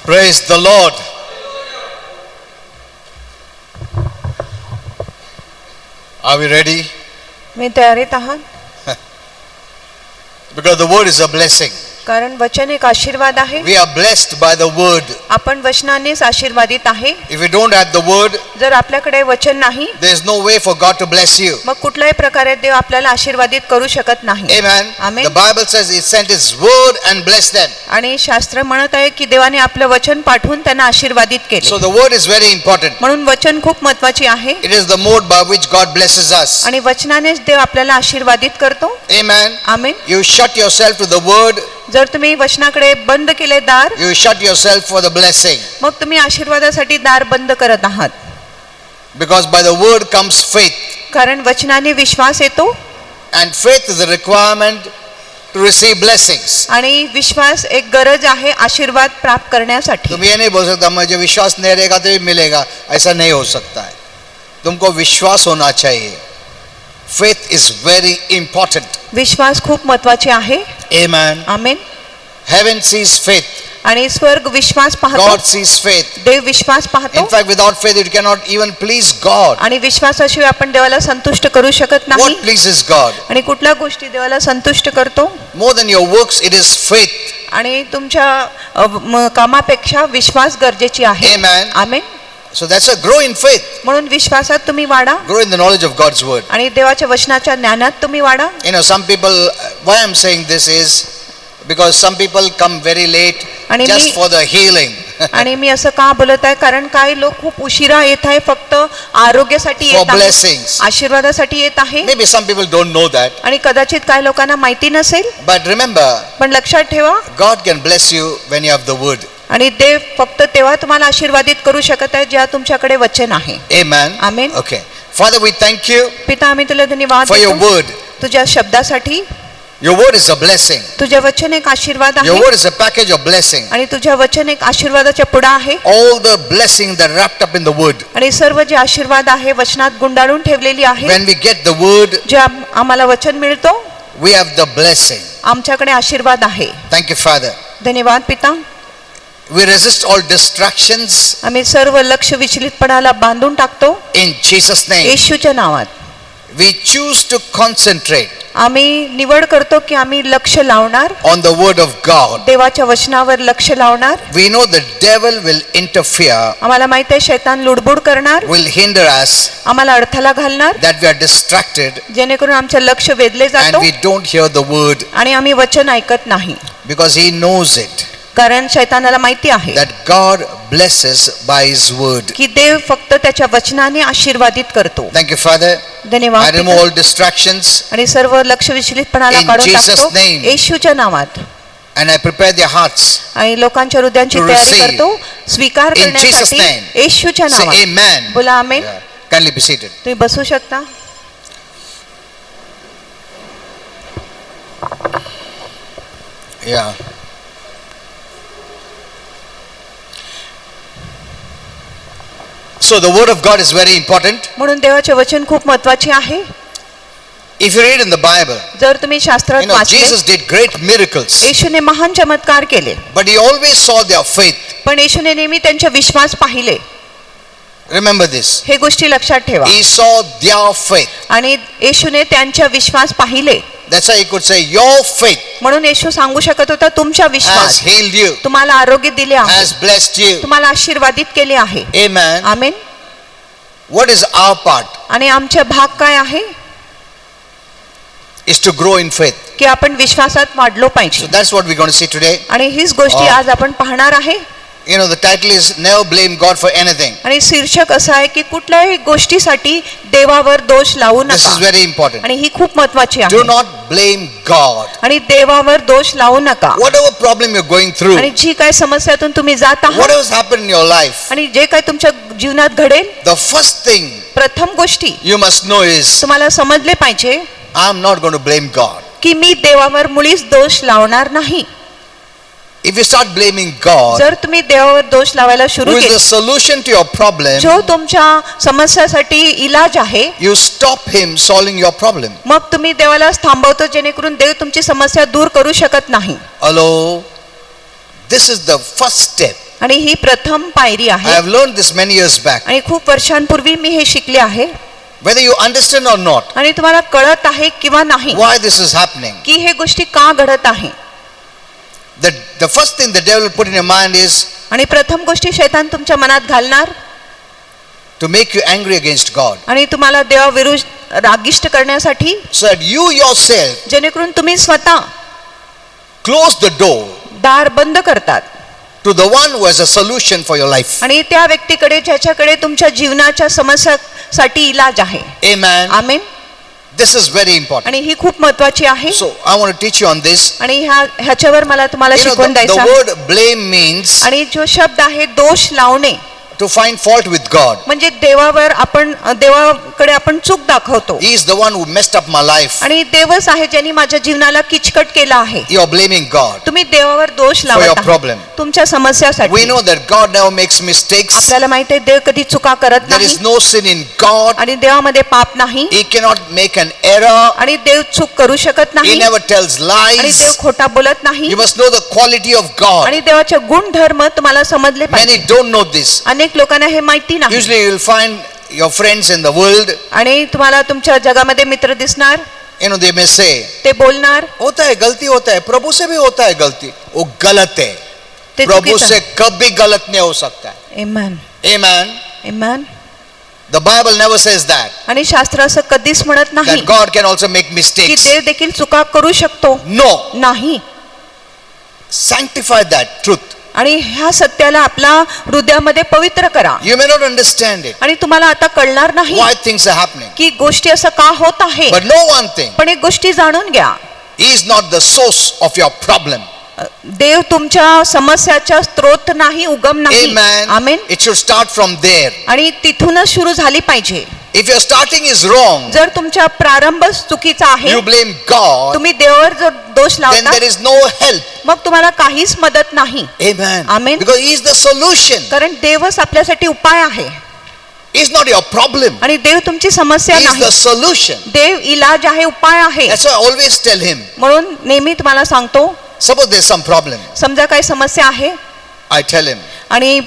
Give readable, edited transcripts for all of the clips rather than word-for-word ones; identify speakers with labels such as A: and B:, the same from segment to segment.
A: Praise the Lord. Are we ready?
B: मी तयारीत आहात
A: Because the word is a blessing.
B: कारण वचन एक आशीर्वाद आहे.
A: We are blessed by the word.
B: आपण वचनानेच आशीर्वादित आहे.
A: If we don't have the word,
B: जर आपल्याकडे वचन नाही
A: there is no way for God to bless you.
B: मग कुठल्याही प्रकारे देव आपल्याला आशीर्वादित करू शकत नाही.
A: Amen.
B: Amen.
A: The Bible says He sent His word and blessed them.
B: आणि शास्त्र म्हणत आहे की देवाने आपलं वचन पाठवून त्यांना आशीर्वादित केले.
A: So the word is very important.
B: म्हणून वचन खूप महत्त्वाचे आहे.
A: It is the mode by which God blesses us.
B: आणि वचनानेच देव आपल्याला आशीर्वादित करतो.
A: Amen.
B: Amen.
A: You shut yourself to the word.
B: जर तुम्ही वचनाकडे बंद केले दार,
A: You shut yourself for the blessing.
B: मग तुम्ही आशीर्वादासाठी दार बंद करत आहात.
A: Because by the word comes faith.
B: कारण वचनाने विश्वास येतो
A: And faith is a requirement to receive blessings.
B: आणि विश्वास एक गरज आहे आशीर्वाद प्राप्त करण्यासाठी.
A: तुम ये नहीं बोल सकता मुझे विश्वास नहीं रहेगा तो भी मिलेगा, ऐसा नहीं हो सकता है. तुमको विश्वास होना चाहिए. Faith is very important.
B: विश्वास खूप महत्त्वाचे आहे.
A: Amen.
B: आमेन.
A: Heaven sees faith.
B: आणि स्वर्ग विश्वास पाहतो.
A: God sees faith.
B: देव विश्वास पाहतो.
A: In fact, without faith, you cannot even please God.
B: आणि विश्वासाशिवाय आपण देवाला संतुष्ट करू शकत नाही.
A: What pleases God?
B: आणि कुठल्या गोष्टी देवाला संतुष्ट करतो?
A: More than your works, it is faith.
B: आणि तुमच्या कामापेक्षा विश्वास गरजेची आहे.
A: Amen.
B: Amen.
A: So that's a grow in faith.
B: म्हणून विश्वासात तुम्ही वाढा
A: Grow in the knowledge of God's word.
B: आणि देवाच्या वचनाच्या ज्ञानात तुम्ही वाढा.
A: You know, some people, why I'm saying this is because some people come very late
B: आणि
A: just
B: me-
A: for the healing.
B: आणि मी असं का बोलत आहे कारण काही लोक खूप उशिरा येत आहे फक्त आरोग्यासाठी
A: For
B: येत आहे,
A: blessings.
B: आशीर्वादासाठी येत आहे.
A: Maybe some people don't know that.
B: आणि कदाचित काही लोकांना माहिती नसेल.
A: But remember,
B: पण लक्षात ठेवा
A: God can bless you when you have the word.
B: आणि देव फक्त तेव्हा तुम्हाला आशीर्वादित करू शकत आहे जेव्हा तुमच्याकडे वचन आहे.
A: Amen.
B: Amen.
A: Okay. Father, we thank you
B: पिता आम्ही तुला धन्यवाद
A: for your
B: देतो
A: word.
B: तुझ्या शब्दासाठी.
A: Your word is a blessing.
B: तुझे वचन एक आशीर्वाद
A: Your
B: आहे
A: word is a package of blessing.
B: आणि तुझ्या वचन एक आशीर्वादाच्या पुढा आहे.
A: All the blessing that wrapped up in the word.
B: आणि सर्व जे आशीर्वाद आहे वचनात गुंडाळून ठेवलेली आहे.
A: When we get the word,
B: जे आम्हाला वचन मिळतो
A: we have the blessing.
B: आमच्याकडे आशीर्वाद आहे.
A: Thank you, Father.
B: धन्यवाद पिता.
A: We resist all distractions
B: आम्ही सर्व लक्ष विचलितपणाला बांधून टाकतो
A: in Jesus' name.
B: येशूच्या नावात.
A: We choose to concentrate
B: आम्ही निवड करतो की आम्ही लक्ष लावणार
A: on the word of God.
B: देवाच्या वचनावर लक्ष लावणार.
A: We know the devil will interfere,
B: आम्हाला माहित आहे शैतान लुडबुड करणार,
A: will hinder us,
B: आम्हाला अडथळा घालणार
A: that we are distracted
B: जेणेकरून आमचे लक्ष वेधले
A: and
B: जातो
A: we don't hear the word
B: आणि आम्ही वचन ऐकत नाही.
A: because he knows it,
B: कारण शैतानाला माहिती आहे
A: that God blesses by his word.
B: की देव फक्त त्याच्या वचनाने आशीर्वादित करतो.
A: Thank you, Father. I
B: धन्यवाद
A: remove
B: पिता.
A: all distractions
B: आणि सर्व लक्ष विचलितपणाला
A: In
B: काढून
A: Jesus'
B: टाकतो
A: name.
B: येशूच्या नावात.
A: and I prepare their hearts.
B: आणि लोकांच्या हृदयांची
A: To
B: तयारी
A: receive.
B: करतो स्वीकार
A: In Jesus'
B: करण्यासाठी
A: name.
B: येशूच्या
A: Say
B: नावात.
A: amen.
B: बोला आमेन.
A: Yeah. Kindly be seated.
B: तुम्ही बसू शकता.
A: Yeah. So the word of God is very important.
B: म्हणून देवाचे वचन खूप महत्त्वाचे आहे.
A: If you read in the Bible,
B: जर तुम्ही शास्त्रात वाचले
A: Jesus did great miracles,
B: येशूने महान चमत्कार केले
A: but he always saw their faith.
B: पण येशूने नेहमी त्यांचे विश्वास पाहिले.
A: Remember this.
B: हे गोष्टी लक्षात ठेवा.
A: He saw their faith.
B: आणि येशूने त्यांच्या विश्वास पाहिले.
A: That's why he could say, your faith
B: म्हणून येशू सांगू शकत होता तुमचा
A: has
B: विश्वास
A: healed you,
B: तुम्हाला आरोग्य दिले आहे,
A: has blessed you.
B: तुम्हाला आशीर्वादित केले आहे.
A: Amen.
B: Amen.
A: What is our part?
B: आणि आमचा भाग काय आहे
A: Is to grow in faith.
B: की आपण विश्वासात वाढलो पाहिजे.
A: So that's what we're going to see today.
B: आणि हीच गोष्टी आज आपण पाहणार आहे.
A: You know, the title is Never Blame God for Anything.
B: आणि शीर्षक असं आहे की कुठल्याही गोष्टीसाठी देवावर दोष लावू
A: This is
B: नका.
A: very important.
B: आणि ही खूप महत्त्वाची
A: Do
B: आहे.
A: not blame God.
B: आणि देवावर दोष लावू नका.
A: Whatever problem you're going through,
B: आणि जी काय समस्यातून तुम्ही जात आहात
A: whatever's happened in your life,
B: आणि जे काय तुमच्या जीवनात घडेल
A: the first thing
B: प्रथम गोष्टी
A: you must know is,
B: तुम्हाला समजले पाहिजे
A: I'm not going to blame God.
B: की मी देवावर मुळीच दोष लावणार नाही.
A: If you start blaming God,
B: जर तुम्ही देवावर दोष लावायला सुरू
A: who is
B: केले
A: the solution to your problem,
B: जो तुमच्या समस्यासाठी इलाज आहे
A: you stop him solving your problem.
B: मग तुम्ही देवाला थांबवतो जेणेकरून देव तुमची समस्या दूर करू शकत नाही.
A: Hello? This is the first step.
B: आणि ही प्रथम पायरी
A: I
B: आहे.
A: have learned this many years back.
B: आणि खूप वर्षांपूर्वी मी हे शिकले आहे.
A: Whether you understand or not,
B: आणि तुम्हाला कळत आहे किंवा नाही
A: why this is happening.
B: की हे गोष्टी का घडत आहे.
A: The first thing the devil will put in your mind is
B: आणि प्रथम गोष्टी शैतान तुमच्या मनात घालणार
A: to make you angry against God.
B: आणि तुम्हाला देवाविरुद्ध रागिष्ट करण्यासाठी,
A: So that you yourself
B: जेणेकरून तुम्ही स्वतः
A: close the door
B: दार बंद करतात
A: to the one who has a solution for your life.
B: आणि त्या व्यक्तीकडे ज्याच्याकडे तुमच्या जीवनाच्या समस्यासाठी इलाज आहे.
A: Amen.
B: Amen.
A: This is very important.
B: आणि ही खूप महत्वाची आहे.
A: So I want to teach you on this.
B: आणि ह्याच्यावर मला तुम्हाला
A: You know,
B: शिकवून
A: the
B: द्यायचं आहे.
A: word blame means
B: आणि जो शब्द आहे दोष लावणे,
A: to find fault with God.
B: म्हणजे देवाकडे आपण चूक दाखवतो.
A: He is the one who messed up my life.
B: आणि देवच आहे ज्यांनी माझ्या जीवनाला किचकट केला आहे.
A: You are blaming God
B: तुम्ही देवावर दोष
A: for
B: लावत
A: your
B: आहात
A: problem.
B: तुमच्या समस्यासाठी.
A: We know that God never makes mistakes.
B: आपल्याला माहिती आहे देव कधी चुका करत
A: There
B: नाही
A: is no sin in God.
B: आणि देवामध्ये पाप नाही
A: He cannot make an error.
B: आणि देव चूक करू शकत
A: He
B: नाही
A: never tells
B: आणि
A: lies.
B: देव खोटा बोलत नाही.
A: You must know the quality of God.
B: आणि देवाचे गुणधर्म तुम्हाला समजले पाहिजे.
A: Many don't know this.
B: अनेक लोकांना हे माहिती नाही.
A: Usually you will find your friends in the world,
B: आणि तुम्हाला तुमच्या जगामध्ये मित्र दिसणार,
A: they may say,
B: ते बोलणार
A: होता है गलती होता है, प्रभु से भी होता है गलती. वो गलत है.
B: ते
A: प्रभु
B: चुकीचं
A: से कभी गलत नहीं हो सकता है.
B: आहे. आमेन.
A: Amen.
B: Amen.
A: The Bible never says that.
B: आणि शास्त्र असं कधीच म्हणत नाही
A: That God can also make
B: की
A: mistakes.
B: देव देखील चुका करू शकतो.
A: No.
B: नाही.
A: Sanctify that truth.
B: आणि ह्या सत्याला आपल्या हृदयामध्ये पवित्र करा.
A: You may not understand it.
B: आणि तुम्हाला आता कळणार नाही
A: Why things are happening.
B: की गोष्टी असं का होत आहे.
A: But know one thing.
B: पण एक गोष्टी जाणून घ्या,
A: He is not the source of your problem.
B: देव तुमच्या समस्याचा स्रोत नाही, उगम नाही.
A: Amen.
B: Amen.
A: It should start from there.
B: आणि तिथूनच सुरू झाली पाहिजे.
A: If your starting is wrong,
B: जर तुमचा प्रारंभ चुकीचा आहे,
A: you blame God,
B: तुम्ही देवावर जर दोष
A: then
B: लावता,
A: there is no help.
B: मग तुम्हाला काहीच मदत नाही.
A: Amen.
B: Amen.
A: Because He is the solution.
B: कारण देवच आपल्यासाठी उपाय आहे.
A: He is not your problem.
B: आणि देव तुमची समस्या
A: He is
B: नाही.
A: the solution.
B: देव इलाज आहे, उपाय आहे.
A: That's why I always tell him,
B: म्हणून नेहमी तुम्हाला सांगतो,
A: suppose there's some problem,
B: समजा काही समस्या आहे
A: I tell him,
B: आणि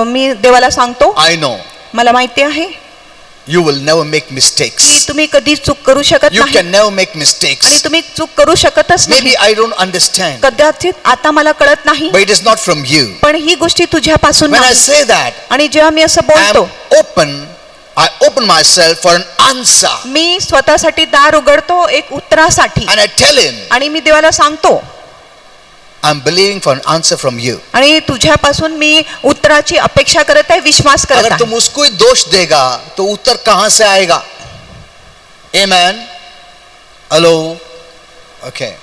B: मी देवाला सांगतो,
A: I know
B: मला माहिती आहे
A: you will never make
B: की
A: mistakes.
B: तुम्ही कधी चूक करू शकत
A: You
B: नाही
A: can never make
B: आणि
A: mistakes.
B: तुम्ही चूक करू शकतच
A: Maybe
B: नाही.
A: I don't understand,
B: कदाचित आता मला कळत नाही,
A: but it is not from you.
B: पण ही गोष्टी तुझ्यापासून
A: When I
B: नाही.
A: say that,
B: आणि जेव्हा मी असं
A: I am
B: बोलतो,
A: open. I open myself for an answer.
B: मी स्वतःसाठी दार उघडतो एक उत्तरासाठी.
A: And I tell him,
B: आणि मी देवाला सांगतो,
A: I'm believing for an answer from you.
B: आणि तुझ्यापासून मी उत्तराची अपेक्षा करत आहे, विश्वास करत
A: अगर
B: आहे.
A: तुम उसको ही दोष देगा तो उत्तर कहां से आएगा. Amen. Hello. Okay.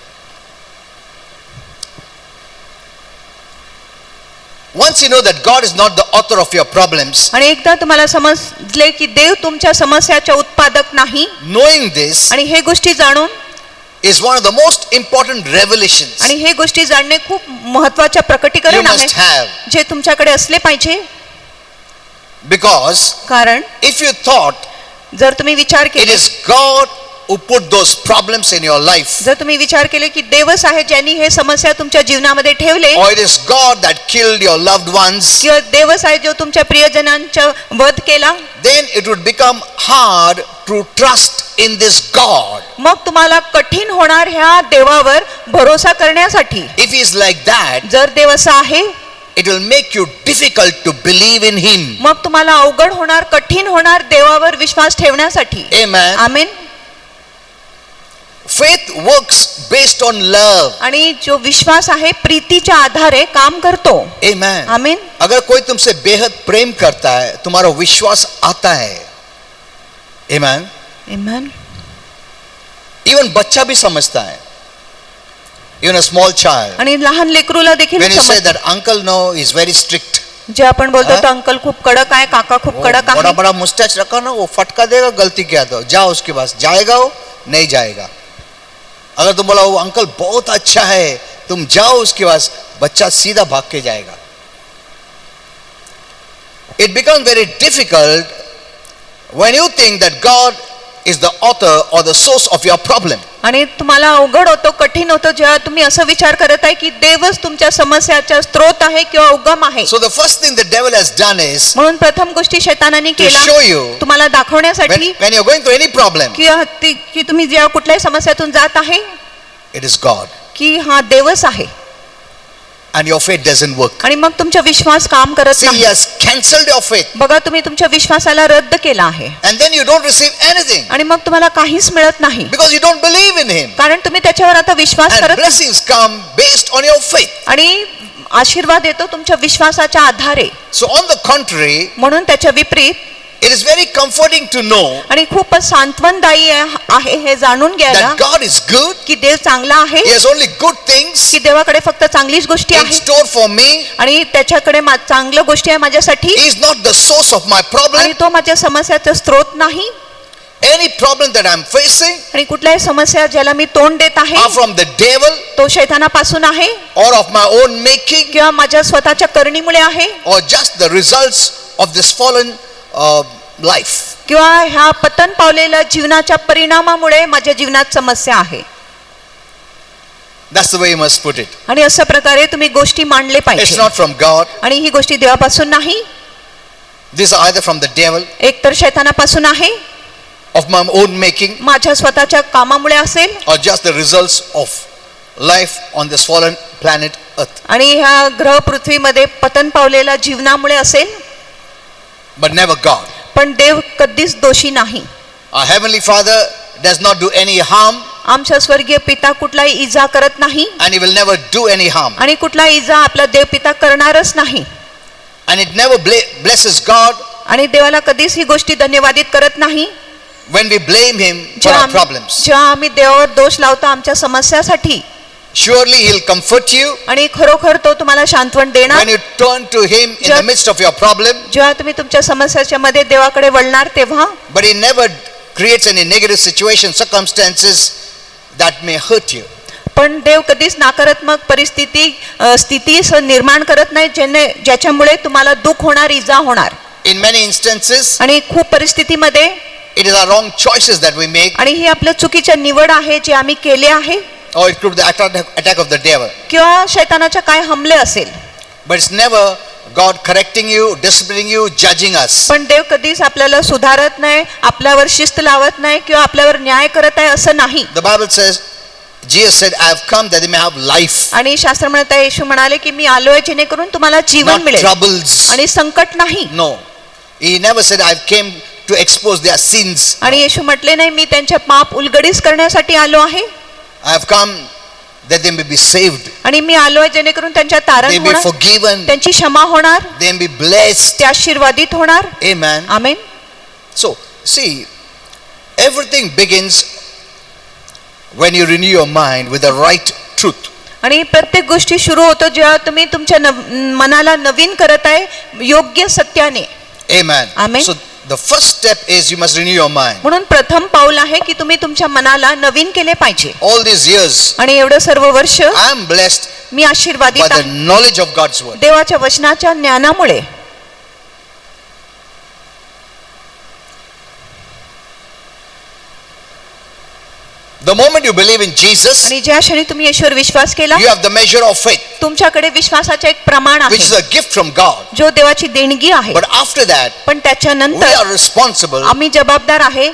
A: Once you know that God is not the author of your problems,
B: आणि एकदा तुम्हाला समजले की देव तुमच्या समस्याचा उत्पादक नाही,
A: knowing this
B: आणि हे गोष्टी जाणून,
A: is one of the most important revelations
B: आणि हे गोष्टी जाणणे खूप महत्त्वाचे
A: you
B: प्रकटीकरण
A: must
B: आहे
A: have.
B: जे तुमच्याकडे असले पाहिजे.
A: Because
B: कारण
A: if you thought
B: जर तुम्ही विचार
A: it
B: केले,
A: is God who put those problems in your life,
B: जर तुम्ही विचार केले की देवच आहे ज्यांनी हे समस्या तुमच्या जीवनामध्ये ठेवले,
A: or it is God that killed your loved ones,
B: किंवा देवच आहे जो तुमच्या प्रियजनांचा वध केला,
A: then it would become hard to trust in this God.
B: मग तुम्हाला कठीण होणार ह्या देवावर भरोसा करण्यासाठी.
A: If he is like that,
B: जर देव असा आहे,
A: it will make you difficult to believe in him.
B: मग तुम्हाला अवघड होणार, कठीण होणार देवावर विश्वास ठेवण्यासाठी.
A: Amen.
B: Amen.
A: Faith works based on love.
B: आणि जो विश्वास आहे प्रीतीच्या आधारे काम करतो.
A: Amen.
B: आमीन.
A: अगर कोई तुमसे बेहद प्रेम करता है, तुम्हारा विश्वास आता है. Amen.
B: आमेन.
A: Even बच्चा भी समझता है. Even a small child.
B: आणि लहान लेकरूला देखील
A: When you say
B: समजतं.
A: that uncle no is very strict.
B: जे आपण बोलतो
A: हाँ?
B: तो अंकल खूप कडक आहे, काका खूप कडक
A: बड़ा
B: आहे,
A: बड़ा मुस्टैच रखा ना, वो फटका देगा, गलती किया तो जाओ उसके पास. जाएगा वो? नहीं जाएगा. अगर तुम बोला वो अंकल बहुत अच्छा है, तुम जाओ उसके पास, बच्चा सीधा भाग के जाएगा. It becomes very difficult when you think that God is the author or the source of your problem.
B: आणि तुम्हाला अवघड होतो, कठीण होतं जेव्हा तुम्ही असं विचार करत आहे की देवच तुमच्या समस्याचा स्रोत आहे किंवा उगम आहे.
A: So the first thing the devil has done is
B: म्हणून प्रथम गोष्टी शैतानाने
A: to
B: केला
A: show you
B: तुम्हाला दाखवण्यासाठी
A: when you're going through any problem,
B: की तुम्ही जेव्हा कुठल्याही समस्यातून जात आहे
A: it is God.
B: की हा देवच आहे
A: And your faith doesn't work.
B: आणि मग तुमचा विश्वास काम करत
A: See, he
B: नाही.
A: has cancelled your faith.
B: बघा तुम्ही तुमच्या विश्वासाला रद्द केला आहे
A: And then you don't receive anything
B: आणि मग तुम्हाला काहीच मिळत नाही
A: because you don't believe in him.
B: कारण तुम्ही त्याच्यावर आता विश्वास
A: And
B: करत नाही.
A: blessings come based on your faith.
B: आणि आशीर्वाद येतो तुमच्या विश्वासाच्या आधारे.
A: So on the contrary,
B: म्हणून त्याच्या विपरीत
A: it is very comforting to know
B: आणि खूपच सांत्वनदायी आहे हे जाणून घ्यायला
A: that God is good.
B: की देव चांगला आहे,
A: He has only good things
B: की देवाकडे फक्त चांगलीच गोष्टी
A: in
B: आहेत
A: store for me.
B: आणि त्याच्याकडे चांगल्या गोष्टी आहे माझ्यासाठी
A: He is not the source of my
B: आणि
A: problem.
B: तो माझ्या समस्याचा स्रोत नाही.
A: Any problem that I'm facing
B: आणि कुठल्याही समस्या ज्याला मी तोंड देत आहे
A: are from the devil
B: तो शैतानापासून आहे
A: or of my own making
B: किंवा माझ्या स्वतःच्या करणीमुळे आहे
A: or just the results of this fallen life.
B: किंवा ह्या पतन पावलेल्या जीवनाच्या परिणामामुळे माझ्या जीवनात समस्या आहे.
A: That's the way you must put it.
B: आणि अशा प्रकारे तुम्ही गोष्टी मांडले
A: It's
B: पाहिजे.
A: not from God.
B: आणि ही गोष्टी देवापासून नाही,
A: These are either from the devil,
B: एक तर शैतानापासून आहे,
A: of my own making,
B: माझ्या स्वतःच्या कामामुळे असेल
A: or just the results of life on this fallen planet Earth.
B: आणि ह्या ग्रह पृथ्वीमध्ये पतन पावलेल्या जीवनामुळे असेल,
A: But never God.
B: पण देव कधीच दोषी नाही.
A: Our Heavenly Father does not do any harm
B: आमचा स्वर्गीय पिता कुठलाही इजा करत नाही
A: and He will never do any harm.
B: आणि कुठलाही इजा आपला देव पिता करणारच नाही.
A: And it never blesses God
B: आणि देवाला कधीच ही गोष्टी धन्यवादित करत नाही
A: when we blame Him for
B: जेव्हा
A: our problems.
B: जेव्हा आम्ही देवावर दोष लावतो आमच्या समस्यासाठी.
A: Surely He'll comfort you
B: आणि खरोखर तो तुम्हाला सांत्वन देणार
A: when you turn to Him in the midst of your problem.
B: जेव्हा तुम्ही तुमच्या समस्याच्या मध्ये देवाकडे वळणार तेव्हा.
A: But He never creates any negative situation, circumstances that may hurt you.
B: पण देव कधीच नकारात्मक स्थिती निर्माण करत नाही ज्याच्यामुळे तुम्हाला दुःख होणार, इजा होणार.
A: In many instances,
B: आणि खूप परिस्थितीमध्ये
A: it is our wrong choices that we make,
B: आणि ही आपल्या चुकीच्या निवड आहे जे आम्ही केले आहे
A: or it could be the attack of the devil.
B: किंवा शैतानाच्या काय हमले असेल.
A: But it's never God correcting you, disciplining you, judging us.
B: पण देव कधीच आपल्याला सुधारत नाही, आपल्यावर शिस्त लावत नाही किंवा आपल्यावर न्याय करत आहे असं नाही.
A: The Bible says, Jesus said, I have come that they may have life,
B: आणि शास्त्र म्हणत आहे, येशू म्हणाले की मी आलोय जेणेकरून तुम्हाला जीवन
A: not
B: मिळेल
A: troubles.
B: आणि संकट नाही.
A: No. He never said, I came to expose their sins.
B: आणि येशू म्हटले नाही मी त्यांच्या पाप उलगडीस करण्यासाठी आलो आहे.
A: I have come that they may be saved,
B: आणि मी आलोय जेणेकरून त्यांच्या तारण
A: they may be
B: होणार,
A: forgiven,
B: त्यांची क्षमा होणार,
A: they may be blessed.
B: ते आशीर्वादित होणार.
A: Amen.
B: Amen.
A: So, see, everything begins when you renew your mind with the right truth.
B: आणि प्रत्येक गोष्टी सुरू होतो जेव्हा तुम्ही तुमच्या मनाला नवीन करत आहे योग्य सत्याने.
A: Amen.
B: Amen.
A: So, the first step is you must renew your mind.
B: म्हणून प्रथम पाऊल आहे की तुम्ही तुमच्या मनाला नवीन केले पाहिजे.
A: All these years,
B: आणि एवढं सर्व वर्ष
A: I am blessed
B: me
A: by
B: आशीर्वादित
A: the
B: आहे
A: knowledge of God's word.
B: देवाच्या वचनाच्या ज्ञानामुळे.
A: The moment you believe in Jesus,
B: आणि ज्या क्षणी तुम्ही येशूवर विश्वास केला
A: you have the measure of faith,
B: तुमच्याकडे विश्वासाचे एक प्रमाण
A: which is
B: आहे
A: a gift from God.
B: जो देवाची देणगी आहे.
A: But after that,
B: पण
A: we
B: त्याच्यानंतर
A: are responsible
B: आम्ही जबाबदार आहे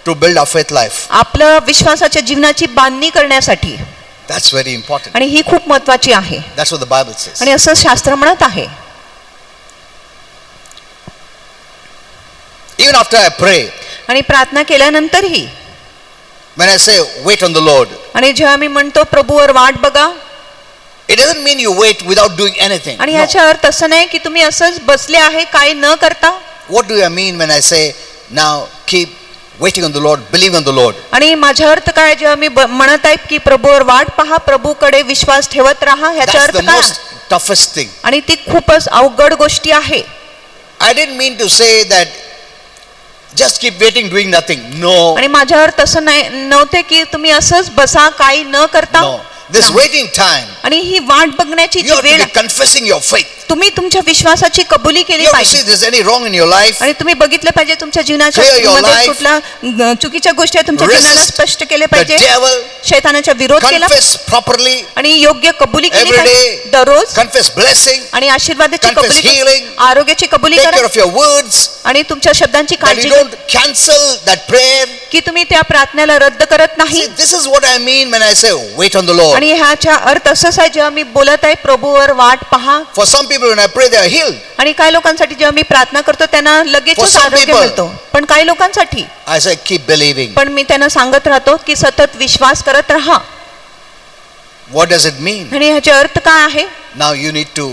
A: to build our faith life.
B: आपलं विश्वासाच्या जीवनाची बांधणी करण्यासाठी.
A: That's very important.
B: आणि ही खूप महत्वाची आहे.
A: That's what the Bible says.
B: आणि असं शास्त्र म्हणत आहे.
A: Even after I pray,
B: आणि प्रार्थना केल्यानंतरही
A: when I say wait on the Lord,
B: आणि जेव्हा मी म्हणतो प्रभूवर वाट बघा,
A: it doesn't mean you wait without doing anything.
B: आणि
A: No.
B: याचा अर्थ असं नाही की तुम्ही असंच बसले आहे काही न करता.
A: What do I mean when I say now keep waiting on the Lord, believe on the Lord?
B: आणि माझा अर्थ काय जेव्हा मी म्हणत आहे की प्रभूवर वाट पहा, प्रभूकडे विश्वास ठेवत राहा, ह्याचा
A: That's
B: अर्थ
A: the
B: काय.
A: most toughest thing.
B: आणि ती खूपच अवघड गोष्टी आहे.
A: I didn't mean to say that just keep waiting doing nothing. No.
B: आणि माझ्या अर्थ असं नाही नव्हते की तुम्ही असंच बसा काही न करता.
A: No. This waiting time,
B: आणि ही वाट बघण्याची
A: you
B: जी
A: have to
B: वेळ
A: be confessing your faith.
B: तुम्ही तुमच्या विश्वासाची कबुली केली
A: You have to see
B: पाहिजे
A: if there's any wrong in your life.
B: आणि तुम्ही बघितलं पाहिजे तुमच्या जीवनाच्या
A: Clear your
B: मध्ये
A: life.
B: कुठल्या चुकीच्या गोष्टी आहेत तुमच्या
A: Resist
B: जीवनाला स्पष्ट केले
A: The
B: पाहिजे
A: devil,
B: शैतानाचा विरोध केला
A: confess properly,
B: आणि योग्य कबुली केली
A: every
B: पाहिजे
A: day,
B: दररोज
A: confess blessing,
B: आणि आशीर्वादाची
A: confess
B: कबुली करा.
A: healing,
B: आरोग्याची कबुली
A: take care
B: करा
A: of your words,
B: आणि तुमच्या शब्दांची
A: that
B: काळजी
A: you
B: घ्या
A: don't cancel that prayer.
B: की तुम्ही त्या प्रार्थनेला रद्द करत नाही
A: See, this is what I mean when I say wait on the Lord.
B: आणि ह्याचा अर्थ असंच आहे जेव्हा मी बोलत आहे प्रभूवर वाट पहा
A: For some people when I pray they are healed.
B: आणि काही लोकांसाठी जेव्हा मी प्रार्थना करतो त्यांना
A: For
B: लगेचच
A: some
B: आरोग्य
A: people.
B: मिळतो पण काही लोकांसाठी
A: I say keep believing.
B: पण मी त्यांना सांगत राहतो की सतत विश्वास करत राहा
A: What does it mean?
B: आणि ह्याचे अर्थ काय आहे
A: Now you need to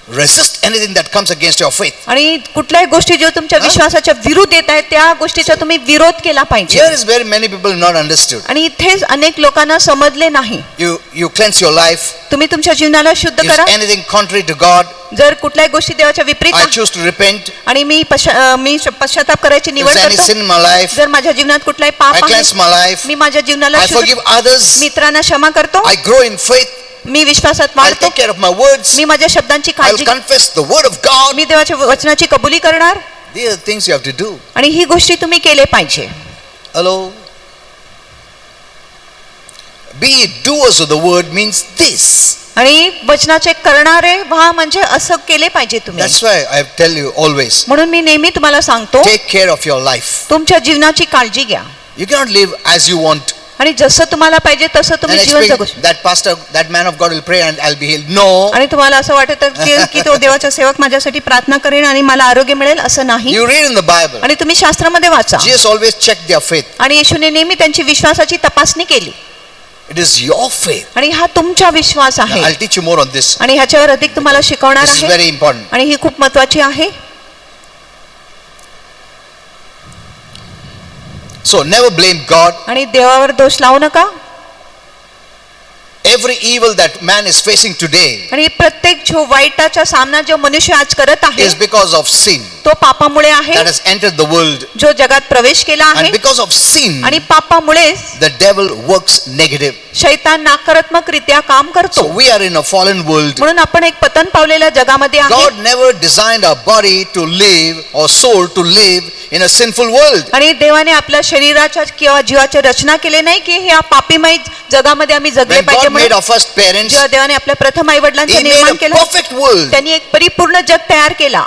A: resist anything that comes against your faith.
B: आणि कुठल्याही गोष्टी जो तुमच्या विश्वासाच्या विरुद्ध येत आहेत त्या गोष्टीचा तुम्ही विरोध केला पाहिजे
A: Here is where many people not understood.
B: आणि इथेच अनेक लोकांना समजले नाही
A: You cleanse your life.
B: तुम्ही तुमच्या जीवनाला शुद्ध
A: Is
B: करा
A: anything contrary to God?
B: जर कुठल्याही गोष्टी देवाच्या विपरीत
A: I
B: आहे
A: choose to repent.
B: आणि मी पश्चाताप करायची
A: If
B: निवड
A: there's any
B: करतो
A: sin in my life,
B: जर माझ्या जीवनात कुठलाही
A: I
B: पाप आहे
A: cleanse my life.
B: मी माझ्या जीवनाला
A: I forgive others.
B: मित्रांना क्षमा करतो
A: I grow in faith.
B: मी विश्वासात
A: I'll
B: वाढतो
A: take care of my words.
B: मी माझ्या शब्दांची
A: I'll
B: काळजी
A: confess the word of God.
B: मी देवाच्या वचनाची कबुली करणार
A: These are the things you have to do.
B: आणि ही गोष्टी तुम्ही केले पाहिजे
A: Hello? Be doers of the word means this.
B: आणि वचनाचे करणारे व्हा म्हणजे असं केले पाहिजे तुम्ही
A: That's why I tell you always,
B: म्हणून मी नेहमी तुम्हाला सांगतो
A: take care of your life.
B: तुमच्या जीवनाची काळजी घ्या
A: You cannot live as you want.
B: आणि जसं तुम्हाला पाहिजे तसं
A: And
B: तुम्ही जीवन जगू
A: expect that pastor, that man of God will pray and I'll be healed. No.
B: आणि तुम्हाला असं वाटत की तो देवाचा सेवक माझ्यासाठी प्रार्थना करेन आणि मला आरोग्य मिळेल असं नाही
A: You read in the Bible.
B: आणि तुम्ही शास्त्रामध्ये वाचा
A: Jesus always checked their faith.
B: आणि येशूने नेहमी त्यांची विश्वासाची तपासणी केली
A: It is your faith.
B: आणि हा तुमचा विश्वास आहे
A: I'll teach you more on this.
B: आणि ह्याच्यावर अधिक तुम्हाला शिकवणार
A: This is
B: आहे
A: very important.
B: आणि ही खूप महत्वाची आहे
A: So never blame God.
B: आणि देवावर दोष लावू नका
A: Every evil that man is facing today
B: आणि प्रत्येक जो वाईटाचा सामना जो मनुष्य आज करत आहे
A: is because of sin
B: तो पापामुळे आहे
A: that has entered the world.
B: जो जगात प्रवेश केला आहे
A: And because of sin,
B: आणि पापामुळे
A: the devil works negative.
B: शैतान नकारात्मकरित्या काम
A: So
B: करतो
A: we are in a fallen world.
B: म्हणून आपण एक पतन पावलेल्या जगामध्ये आहे
A: God never designed our body to live or soul to live in a sinful world.
B: आणि देवाने आपल्या शरीराच्या किंवा जीवाची रचना केली नाही की ह्या पापीमय जगामध्ये आम्ही जगले
A: When
B: पाहिजे
A: God made
B: म्हणून.
A: our first parents,
B: जेव्हा देवाने आपल्या प्रथम आई वडिलांचं
A: He
B: निर्माण
A: made a
B: केलं
A: perfect world
B: त्यांनी एक परिपूर्ण जग तयार केला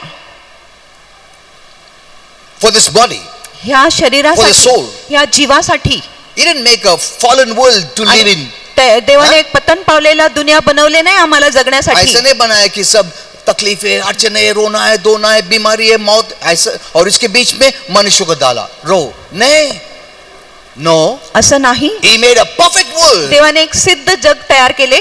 A: for this body,
B: ह्या
A: for the
B: शरीरासाठी
A: soul.
B: ह्या जीवासाठी
A: He didn't make a fallen world to live in.
B: देवाने एक पतन पावलेला दुनिया बनवले नाही आम्हाला जगण्यासाठी
A: ऐसे नहीं बनाया कि सब तकलीफें अड़चने है, रोना है, धोना है, बीमारी है, मौत, ऐसा, और इसके बीच में मनुष्य को डाला रो नहीं. No,
B: असं नाही
A: He made a perfect world
B: देवाने एक सिद्ध जग तयार केले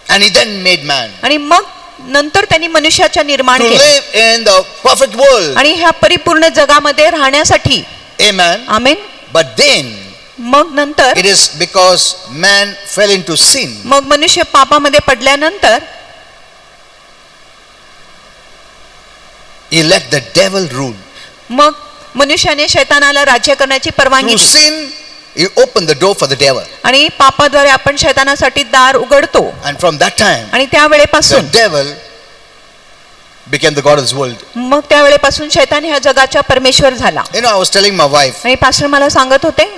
A: and He then made man
B: आणि मग नंतर त्यांनी मनुष्याच्या निर्माण
A: to
B: केले
A: live in the perfect world.
B: आणि ह्या परिपूर्ण जगामध्ये राहण्यासाठी
A: Amen.
B: आमेन
A: But then
B: मग नंतर
A: it is because man fell into sin.
B: मग मनुष्य पापामध्ये पडल्यानंतर
A: He let the devil rule.
B: मग मनुष्याने शैतानाला राज्य करण्याची परवानगी
A: Through
B: दिली
A: sin, he opened the door for the devil.
B: आणि पापाद्वारे आपण शैतानासाठी दार उघडतो
A: And from that time,
B: आणि त्यावेळेपासून
A: the devil became the God of this world.
B: मग त्यावेळेपासून शैतान ह्या जगाचा परमेश्वर झाला
A: You know, I was telling my wife,
B: आणि पास्टर मला सांगत होते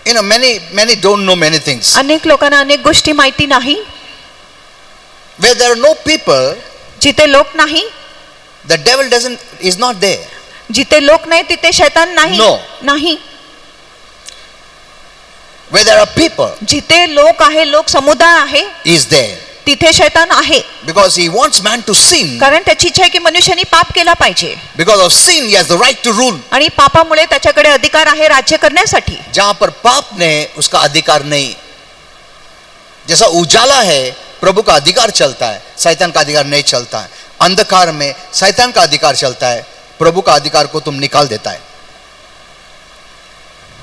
A: you know, many don't know many things.
B: अनेक लोकांना अनेक गोष्टी माहिती नाही
A: Where there are no people,
B: जिथे लोक नाही
A: the devil is not there.
B: जिथे लोक नाही तिथे शैतान नाही
A: No.
B: नाही
A: Where there are people,
B: जिथे लोक आहे लोक समुदाय आहे
A: he is there.
B: तिथे शैतान आहे
A: Because he wants man to sin.
B: कारण त्याची इच्छा आहे की मनुष्याने पाप केला पाहिजे
A: Because of sin, he has the right to rule.
B: आणि पापामुळे त्याच्याकडे अधिकार आहे राज्य करण्यासाठी
A: जहां पर पाप ने उसका अधिकार नहीं. जैसा उजाला है प्रभु का अधिकार चलता है, शैतान का अधिकार नहीं चलता है. अंधकार में शैतान का अधिकार चलता है, प्रभु का अधिकार को तुम निकाल देता है.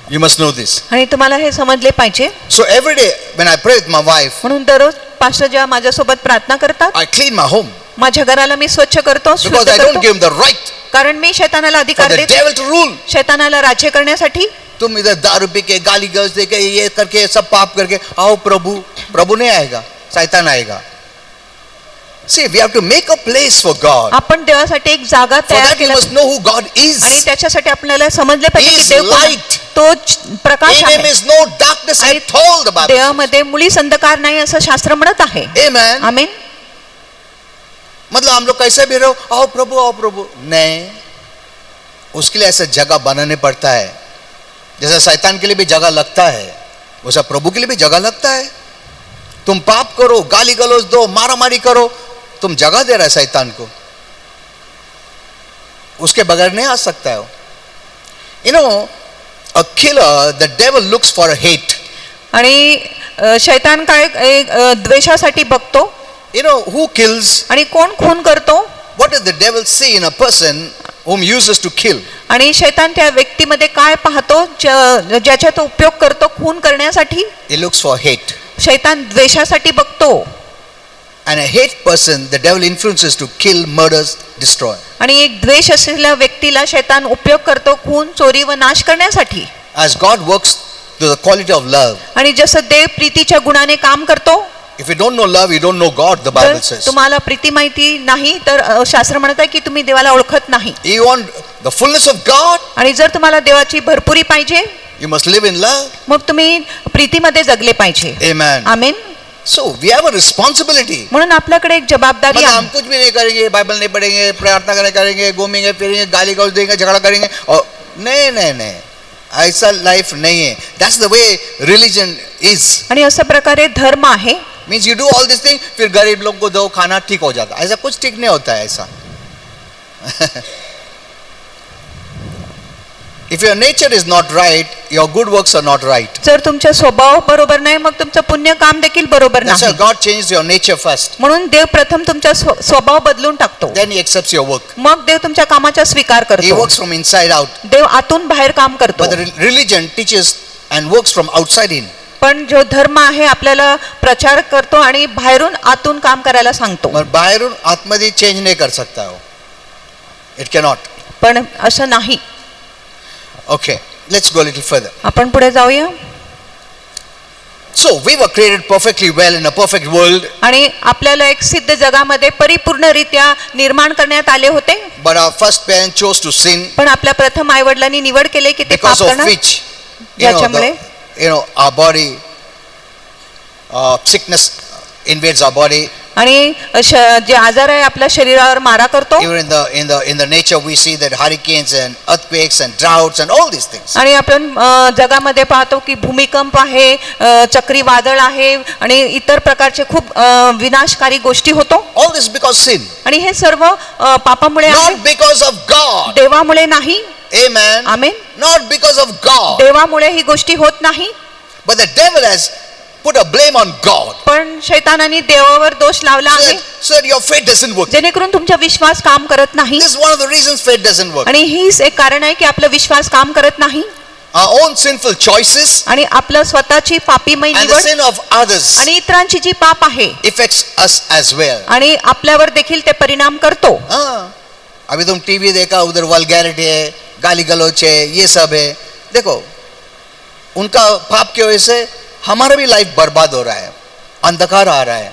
A: You must know this.
B: आणि तुम्हाला हे समजले पाहिजे
A: So every day when I pray with my wife,
B: म्हणून दररोज पास्टर जेव्हा माझ्यासोबत प्रार्थना करतात
A: I clean my home
B: माझ्या घराला मी स्वच्छ करतो शुद्ध
A: because I don't
B: करतो
A: give him the right
B: कारण मी शैतानाला
A: for
B: अधिकार
A: the
B: देत
A: devil to rule.
B: शैतानाला राज्य करण्यासाठी
A: तुम इधर दारू पी के गाली गलौज दे के ये करके सब पाप करके आओ प्रभु, प्रभु नहीं आएगा, शैतान आएगा. See, we have to make a place for God.
B: आपण देवासाठी एक जागा
A: For
B: तयार
A: that you
B: केली
A: must know who God is.
B: आणि त्याच्यासाठी आपल्याला समजले
A: He
B: पाहिजे
A: is
B: की देव कोण आहे.
A: light.
B: तो प्रकाश
A: In him
B: आहे.
A: is no darkness at all, the Bible says.
B: देवामध्ये मुळीच अंधकार नाही असं शास्त्र म्हणत आहे.
A: Amen.
B: आमेन.
A: मतलब हम लोग कैसे भी रहो, आओ प्रभु, नहीं, उसके लिए ऐसा जगह बनाने पड़ता है. जैसा शैतान के लिए भी जगह लगता है, वैसा प्रभु के लिए भी जगह लगता है. तुम पाप करो, गाली गलौज दो, मारामारी करो, तुम जगह दे रहा है शैतान को. उसके बगैर नहीं आ सकता है. You know, a killer, the devil looks for a hate.
B: आणि शैतान काय द्वेषासाठी बघतो.
A: You know, who kills?
B: आणि कोण खून करतो.
A: What does the devil see in a person whom he uses to kill?
B: आणि शैतान त्या व्यक्तीमध्ये काय पाहतो ज्याचा तो उपयोग करतो खून करण्यासाठी.
A: He looks for hate.
B: शैतान द्वेषासाठी बघतो.
A: And a hate person, the devil influences to kill, murders, destroy.
B: आणि एक द्वेष असलेल्या व्यक्तीला शैतान उपयोग करतो खून, चोरी व नाश करण्यासाठी.
A: As God works to the quality of love.
B: आणि जसं देव प्रीतीच्या गुणाने काम करतो.
A: If you don't know love, you don't know God, the Bible says.
B: तुम्हाला प्रीती माहिती नाही तर शास्त्र म्हणत आहे की तुम्ही देवाला ओळखत नाही.
A: You want the fullness of God?
B: आणि जर तुम्हाला देवाची भरपुरी पाहिजे,
A: You must live in love.
B: मग तुम्ही प्रीतीमध्ये जगले पाहिजे.
A: Amen.
B: Amen.
A: So we have a responsibility.
B: म्हणून आपल्याकडे एक जबाबदारी
A: मतलब
B: आहे.
A: हम कुछ भी नहीं करेंगे, बाइबल नहीं पढ़ेंगे, प्रार्थना नहीं करेंगे, घूमेंगे फिरेंगे, गाली गलौज देंगे, झगड़ा करेंगे और नहीं, ऐसा लाइफ नहीं है. That's the way religion is.
B: आणि अशा प्रकारे धर्म आहे.
A: Means you do all these things, फिर गरीब लोग को दो, खाना ठीक हो जाता. ऐसा कुछ ठीक नहीं होता है ऐसा. If your nature is not right, your good works are not right.
B: जर तुमचा स्वभाव बरोबर नाही मग तुमचं पुण्य काम देखील बरोबर
A: That's why
B: नाही.
A: God changes your nature first.
B: म्हणून देव प्रथम तुमचा स्वभाव बदलून टाकतो.
A: Then He accepts your work.
B: मग देव तुमच्या कामाचा स्वीकार
A: He
B: करतो.
A: works from inside out.
B: देव आतून बाहेर काम करतो.
A: But the religion teaches and works from outside in.
B: पण जो धर्म आहे आपल्याला प्रचार करतो आणि बाहेरून आतून काम करायला सांगतो.
A: मगर बाहेरून आतमध्ये चेंज नहीं कर सकता हो. It cannot.
B: पण असं नाही.
A: Okay, let's go a little further.
B: आपण पुढे जाऊया.
A: So we were created perfectly well in a perfect world.
B: आणि आपल्याला एक सिद्ध जगामध्ये परिपूर्णरित्या निर्माण करण्यात आले होते.
A: But our first parent chose to sin.
B: पण आपल्या प्रथम आई वडिलांनी निवड केली की ते पाप
A: Because of
B: करणार.
A: which,
B: ज्याच्यामुळे
A: our body, sickness invades our body.
B: आणि जे आजार आहे आपल्या शरीरावर मारा करतो.
A: Even in the nature we see that hurricanes and earthquakes and droughts and all these things.
B: आणि आपण जगामध्ये पाहतो की भूमिकंप आहे, चक्रीवादळ आहे आणि इतर प्रकारचे खूप विनाशकारी गोष्टी होतो.
A: All this because sin.
B: आणि हे सर्व पापामुळे आहे.
A: Not because of God.
B: देवामुळे नाही.
A: Amen.
B: Amen.
A: Not because of God.
B: देवामुळे ही गोष्टी होत नाही.
A: But the devil has put a blame on God.
B: पण शैतानाने देवावर दोष लावला आहे.
A: Sir, your faith doesn't work.
B: जेणेकरून तुमचा विश्वास काम करत नाही.
A: This is one of the reasons faith doesn't work.
B: आणि हीच एक कारण आहे की आपला विश्वास काम करत नाही.
A: Our own sinful choices
B: आणि आपलं स्वतःची पापीमय
A: and the
B: निवड
A: sin of others
B: आणि इतरांची जी पाप आहे
A: affects us as well.
B: आणि आपल्यावर देखील ते परिणाम करतो.
A: अभी तुम टीवी देखा, उधर वल्गैरिटी है, गाली गलौच है, ये सब है. देखो, उनका पाप की वजह से हमारा भी लाइफ बर्बाद हो रहा है, अंधकार आ रहा है.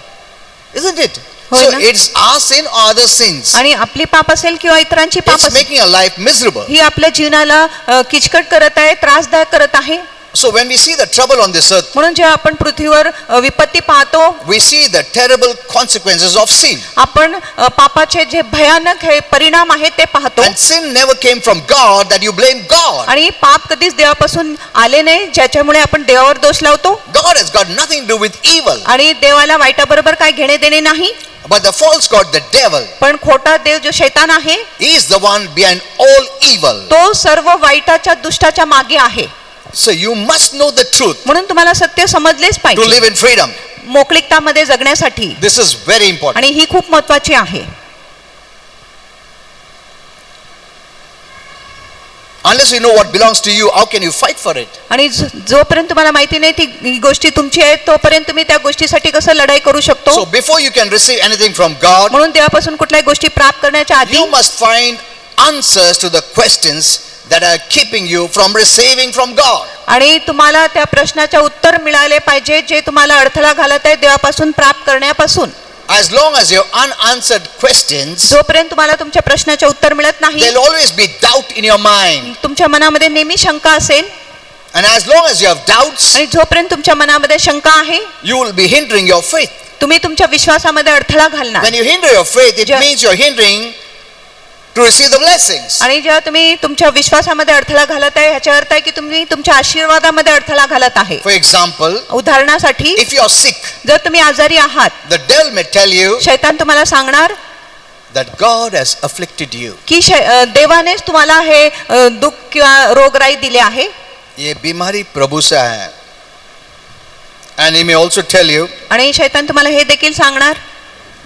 A: Isn't it? So it's our sin or other sins.
B: आणि आपली पाप असेल किंवा इतरांची पाप
A: It's
B: असेल
A: making our life miserable.
B: ही आपल्या जीवनाला किचकट करत आहे, त्रासदायक करत आहे.
A: So when we see the trouble on this earth,
B: म्हणून जेव्हा आपण पृथ्वीवर विपत्ती पाहतो,
A: we see the terrible consequences of sin.
B: आपण पापाचे जे भयानक हे परिणाम आहेत ते पाहतो.
A: And sin never came from God that you blame God.
B: आणि पाप कधीच देवापासून आले नाही ज्याच्यामुळे आपण देवावर दोष लावतो.
A: God has got nothing to do with evil.
B: आणि देवाला वाईटाबरोबर काय घेणे देणे नाही.
A: But the false god, the devil,
B: पण खोटा देव जो शैतान आहे
A: he is the one behind all evil.
B: तो सर्व वाईटाच्या दुष्टाच्या मागे आहे.
A: So you must know the truth
B: म्हणून तुम्हाला सत्य समजलेच
A: to
B: पाहिजे
A: live in freedom.
B: मोकळीकतामध्ये जगण्यासाठी.
A: This is very important.
B: आणि ही खूप महत्त्वाची आहे.
A: Unless you know what belongs to you, how can you fight for it?
B: आणि जोपर्यंत तुम्हाला माहिती नाही ती गोष्टी तुमची आहेत तोपर्यंत तुम्ही त्या गोष्टीसाठी कसं लढाई करू शकतो.
A: So before you can receive anything from God,
B: म्हणून देवापासून कुठल्याही गोष्टी प्राप्त करण्याच्या आधी
A: you must find answers to the questions that are keeping you from receiving from God.
B: आणि तुम्हाला त्या प्रश्नाचे उत्तर मिळाले पाहिजे जे तुम्हाला अडथळा घालत आहे देवापासून प्राप्त करण्यापासून.
A: As long as you have unanswered questions,
B: जोपर्यंत तुम्हाला तुमच्या प्रश्नाचे उत्तर मिळत नाही,
A: there'll always be doubt in your mind.
B: तुमच्या मनामध्ये नेहमी शंका असेल.
A: And as long as you have doubts,
B: आणि जोपर्यंत तुमच्या मनामध्ये शंका आहे,
A: you will be hindering your faith.
B: तुम्ही तुमच्या विश्वासामध्ये अडथळा घालणार.
A: When you hinder your faith, it
B: Ja-
A: means you're hindering to receive the blessings.
B: आणि जेव्हा तुम्ही तुमच्या विश्वासामध्ये अडथळा घालत आहे ह्याचा अर्थ आहे की तुम्ही तुमच्या आशीर्वादामध्ये अडथळा घालत आहे.
A: For example,
B: उदाहरणासाठी
A: if you're sick,
B: जर तुम्ही आजारी आहात,
A: the devil may tell you
B: शैतान तुम्हाला सांगणार
A: that God has afflicted you.
B: की देवानेच तुम्हाला हे दुःख किंवा रोगराई दिले आहे.
A: ये बीमारी प्रभु से है. And he may also tell you
B: आणि शैतान तुम्हाला हे देखील सांगणार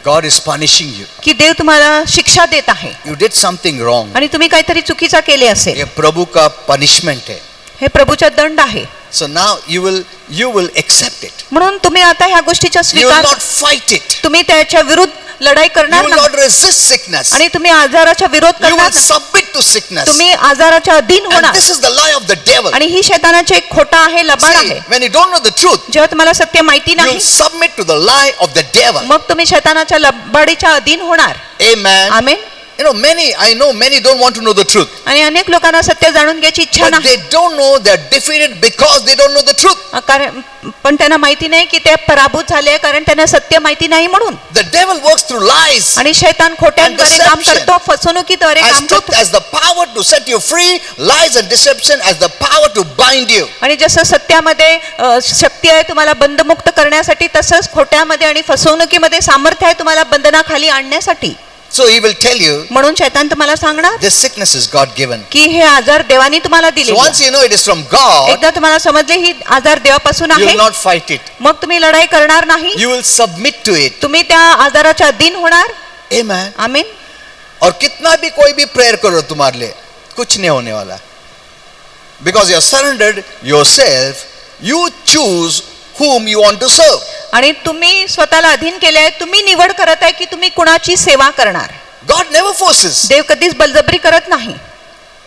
A: God is punishing you.
B: की देव तुम्हाला शिक्षा देत आहे
A: You did something wrong.
B: आणि तुम्ही काहीतरी चुकीचा केले असेल.
A: ये प्रभु का punishment है.
B: हे प्रभूचा दंड आहे.
A: So now you will accept it.
B: म्हणून तुम्ही आता ह्या गोष्टीचा
A: You will
B: स्वीकार,
A: not fight it.
B: तुम्ही त्याच्या विरुद्ध लढाई
A: You
B: करणार
A: will
B: नाही
A: not resist sickness.
B: आणि तुम्ही आजाराच्या विरोध
A: You
B: करणार
A: will
B: नाही.
A: submit to sickness.
B: तुम्ही आजाराच्या अधीन
A: And
B: होणार.
A: this is the lie of the devil.
B: आणि ही शैतानाचे एक खोटा आहे, लबाड
A: See,
B: आहे.
A: when you don't know the truth,
B: जेव्हा तुम्हाला सत्य माहिती
A: you
B: नाही,
A: submit to the lie of the devil.
B: मग तुम्ही शैतानाच्या लबाडीच्या अधीन होणार.
A: Amen.
B: Amen.
A: I know many don't want to know the truth.
B: आणि अनेक लोकांना सत्य जाणून घ्यायची इच्छा
A: But
B: नाही.
A: they don't know they're defeated because they don't know the truth.
B: कारण पण त्यांना माहिती नाही की ते पराभूत झाले कारण त्यांना सत्य माहिती नाही म्हणून.
A: The devil works through lies.
B: आणि शैतान खोट्यांद्वारे
A: And
B: काम
A: deception.
B: करतो, फसवणुकीद्वारे
A: As
B: काम
A: truth
B: करतो.
A: has the power to set you free, lies and deception has the power to bind you.
B: आणि जसं सत्यामध्ये शक्ती आहे तुम्हाला बंधमुक्त करण्यासाठी, तसंच खोट्यामध्ये आणि फसवणुकीमध्ये सामर्थ्य आहे तुम्हाला बंधनाखाली आणण्यासाठी.
A: So he will tell you,
B: म्हणून शैतान तुम्हाला सांगणार
A: this sickness is God given.
B: की हे आजार देवानी तुम्हाला दिले.
A: So once you know it is from God,
B: एकदा तुम्हाला समजले ही आजार देवापासून
A: you
B: आहे,
A: will not fight it.
B: मग तुम्ही लढाई करणार नाही.
A: You will submit to it.
B: तुम्ही त्या आजाराच्या अधीन होणार.
A: Amen.
B: आमीन.
A: और कितना भी कोई भी प्रेयर करो तुम्हारे लिए कुछ नहीं होने वाला. Because you have surrendered yourself, you choose whom you want to serve.
B: आणि तुम्ही स्वतःला अधीन केले आहे, तुम्ही निवड करत आहे की तुम्ही कुणाची सेवा करणार.
A: God never forces.
B: देव कधीच बलजबरी करत नाही.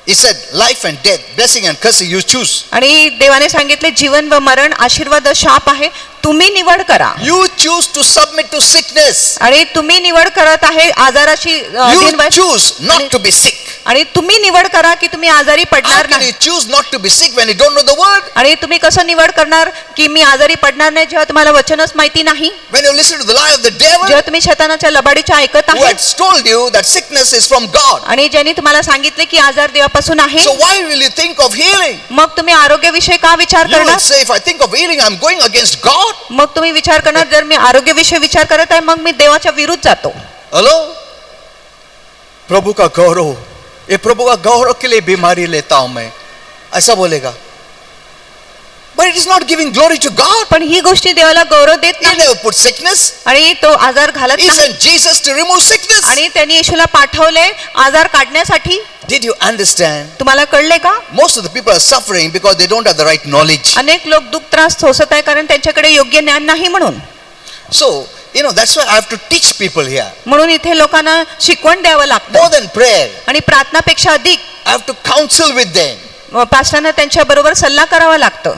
A: He said, life and death, blessing and cursing, you choose.
B: आणि देवाने सांगितले जीवन व मरण, आशीर्वाद व शाप आहे, तुम्ही निवड करा.
A: You choose to submit to sickness.
B: आणि तुम्ही निवड करत आहे आजाराची
A: You
B: अधीन व्हाय-
A: choose not to be sick.
B: आणि तुम्ही निवड करा की तुम्ही आजारी
A: How
B: पडणार
A: can you
B: नाही.
A: choose not to be sick when you don't know the word?
B: आणि तुम्ही कसं निवड करणार की मी आजारी पडणार नाही जेव्हा तुम्हाला वचनच माहिती नाही,
A: When you listen to the lie of the devil,
B: जेव्हा तुम्ही शैतानाच्या लबाडीच्या ऐकत
A: who
B: आहे
A: had told you that sickness is from God.
B: आणि ज्यांनी तुम्हाला सांगितले की आजार देवापासून आहे,
A: So why will you think of healing?
B: मग तुम्ही आरोग्याविषयी का विचार
A: You will
B: करणार?
A: say, if I think of healing, I'm going against God.
B: मग तुम्ही विचार करणार जर मी आरोग्याविषयी विचार करत आहे मग मी देवाच्या विरुद्ध जातो.
A: हेलो, प्रभु का गौरव, ये प्रभु का गौरव के लिए बीमारी लेता हूं मैं, ऐसा बोलेगा. But it is not giving glory to God.
B: पण ही गोष्टी देवाला गौरव देत
A: He
B: नाही.
A: never put sickness.
B: आणि तो आजार घालत
A: He
B: नाही.
A: sent Jesus to remove sickness.
B: आणि त्यांनी येशूला पाठवले आजार काढण्यासाठी.
A: Did you understand?
B: तुम्हाला कळले का?
A: Most of the people are suffering because they don't have the right knowledge.
B: अनेक लोक दुःख त्रास सोसत आहे कारण त्यांच्याकडे योग्य ज्ञान नाही म्हणून.
A: So, that's why I have to teach people here.
B: म्हणून इथे लोकांना शिकवण द्यावं लागतं.
A: More than prayer,
B: आणि प्रार्थनापेक्षा अधिक
A: I have to counsel with them.
B: पास्टरांना त्यांच्या बरोबर सल्ला करावा लागतो.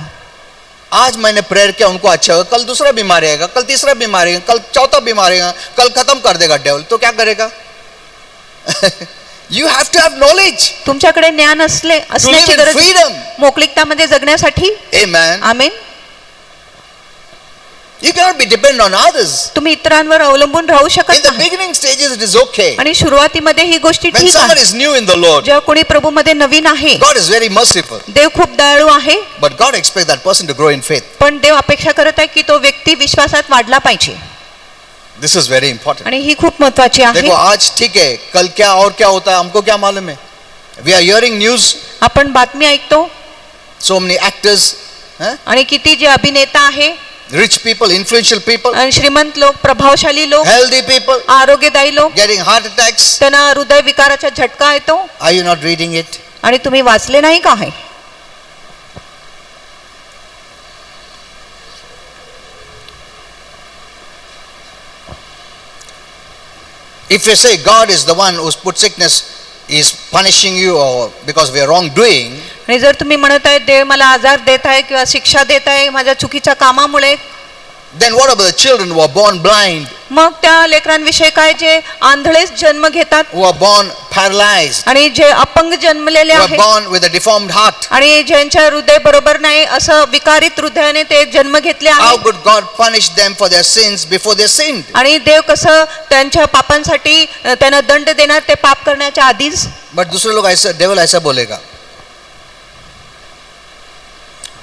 A: आज मैंने प्रेयर किया उनको अच्छा होगा, कल दूसरा बीमार रहेगा, कल तीसरा बीमार रहेगा, कल चौथा बीमार रहेगा, कल खत्म कर देगा डेविल, तो क्या करेगा? You have to have knowledge
B: तुमच्याकडे ज्ञान
A: to
B: असण्याची
A: live in
B: गरज
A: freedom.
B: मोकळीकतामध्ये जगण्यासाठी.
A: Amen.
B: Amen.
A: You cannot be dependent on others.
B: तुम्ही इतरांवर अवलंबून राहू
A: In
B: शकत
A: the
B: नाही.
A: beginning stages it is okay.
B: आणि सुरुवातीमध्ये ही गोष्टी
A: When
B: ठीक
A: someone
B: आहे.
A: is new in the Lord,
B: जेव्हा कोणी प्रभूमध्ये नवीन आहे,
A: God is very merciful.
B: देव खूप दयाळू आहे,
A: But God expects that person to grow in faith.
B: पण देव अपेक्षा करत आहे की तो व्यक्ती विश्वासात वाढला पाहिजे.
A: This is very important.
B: आणि ही खूप महत्वाची आहे.
A: देखो आज ठीक है, कल क्या और क्या होता है हमको क्या मालूम है? We are hearing news.
B: आपण बातमी ऐकतो
A: So many actors,
B: आणि किती जे अभिनेता आहे,
A: rich people, influential people,
B: आणि श्रीमंत लोक, प्रभावशाली लोक,
A: healthy people
B: आरोग्यदायी लोक,
A: getting heart attacks.
B: त्यांना हृदय विकाराचा झटका येतो.
A: Are you not reading it?
B: आणि तुम्ही वाचले नाही का आहे?
A: If you say God is the one who's put sickness, is punishing you or because we are wrongdoing,
B: आणि जर तुम्ही म्हणत आहे देव मला आजार देत आहे किंवा शिक्षा देत आहे माझ्या चुकीच्या कामामुळे,
A: then what about the children who are born blind,
B: मग त्या लेकरांविषयी काय जे आंधळेच जन्म घेतात
A: who are born paralyzed,
B: आणि जे अपंग जन्मलेले
A: who are
B: आहेत
A: born with a deformed heart?
B: आणि ज्यांच्या हृदय बरोबर नाही असं विकारित हृदयाने ते जन्म घेतले
A: How
B: आहेत,
A: could God punish them for their sins before they sinned?
B: आणि देव कसं त्यांच्या पापांसाठी त्यांना दंड देणार ते पाप करण्याच्या आधीच?
A: But दूसरे लोग ऐसा, डेविल ऐसा बोलेगा,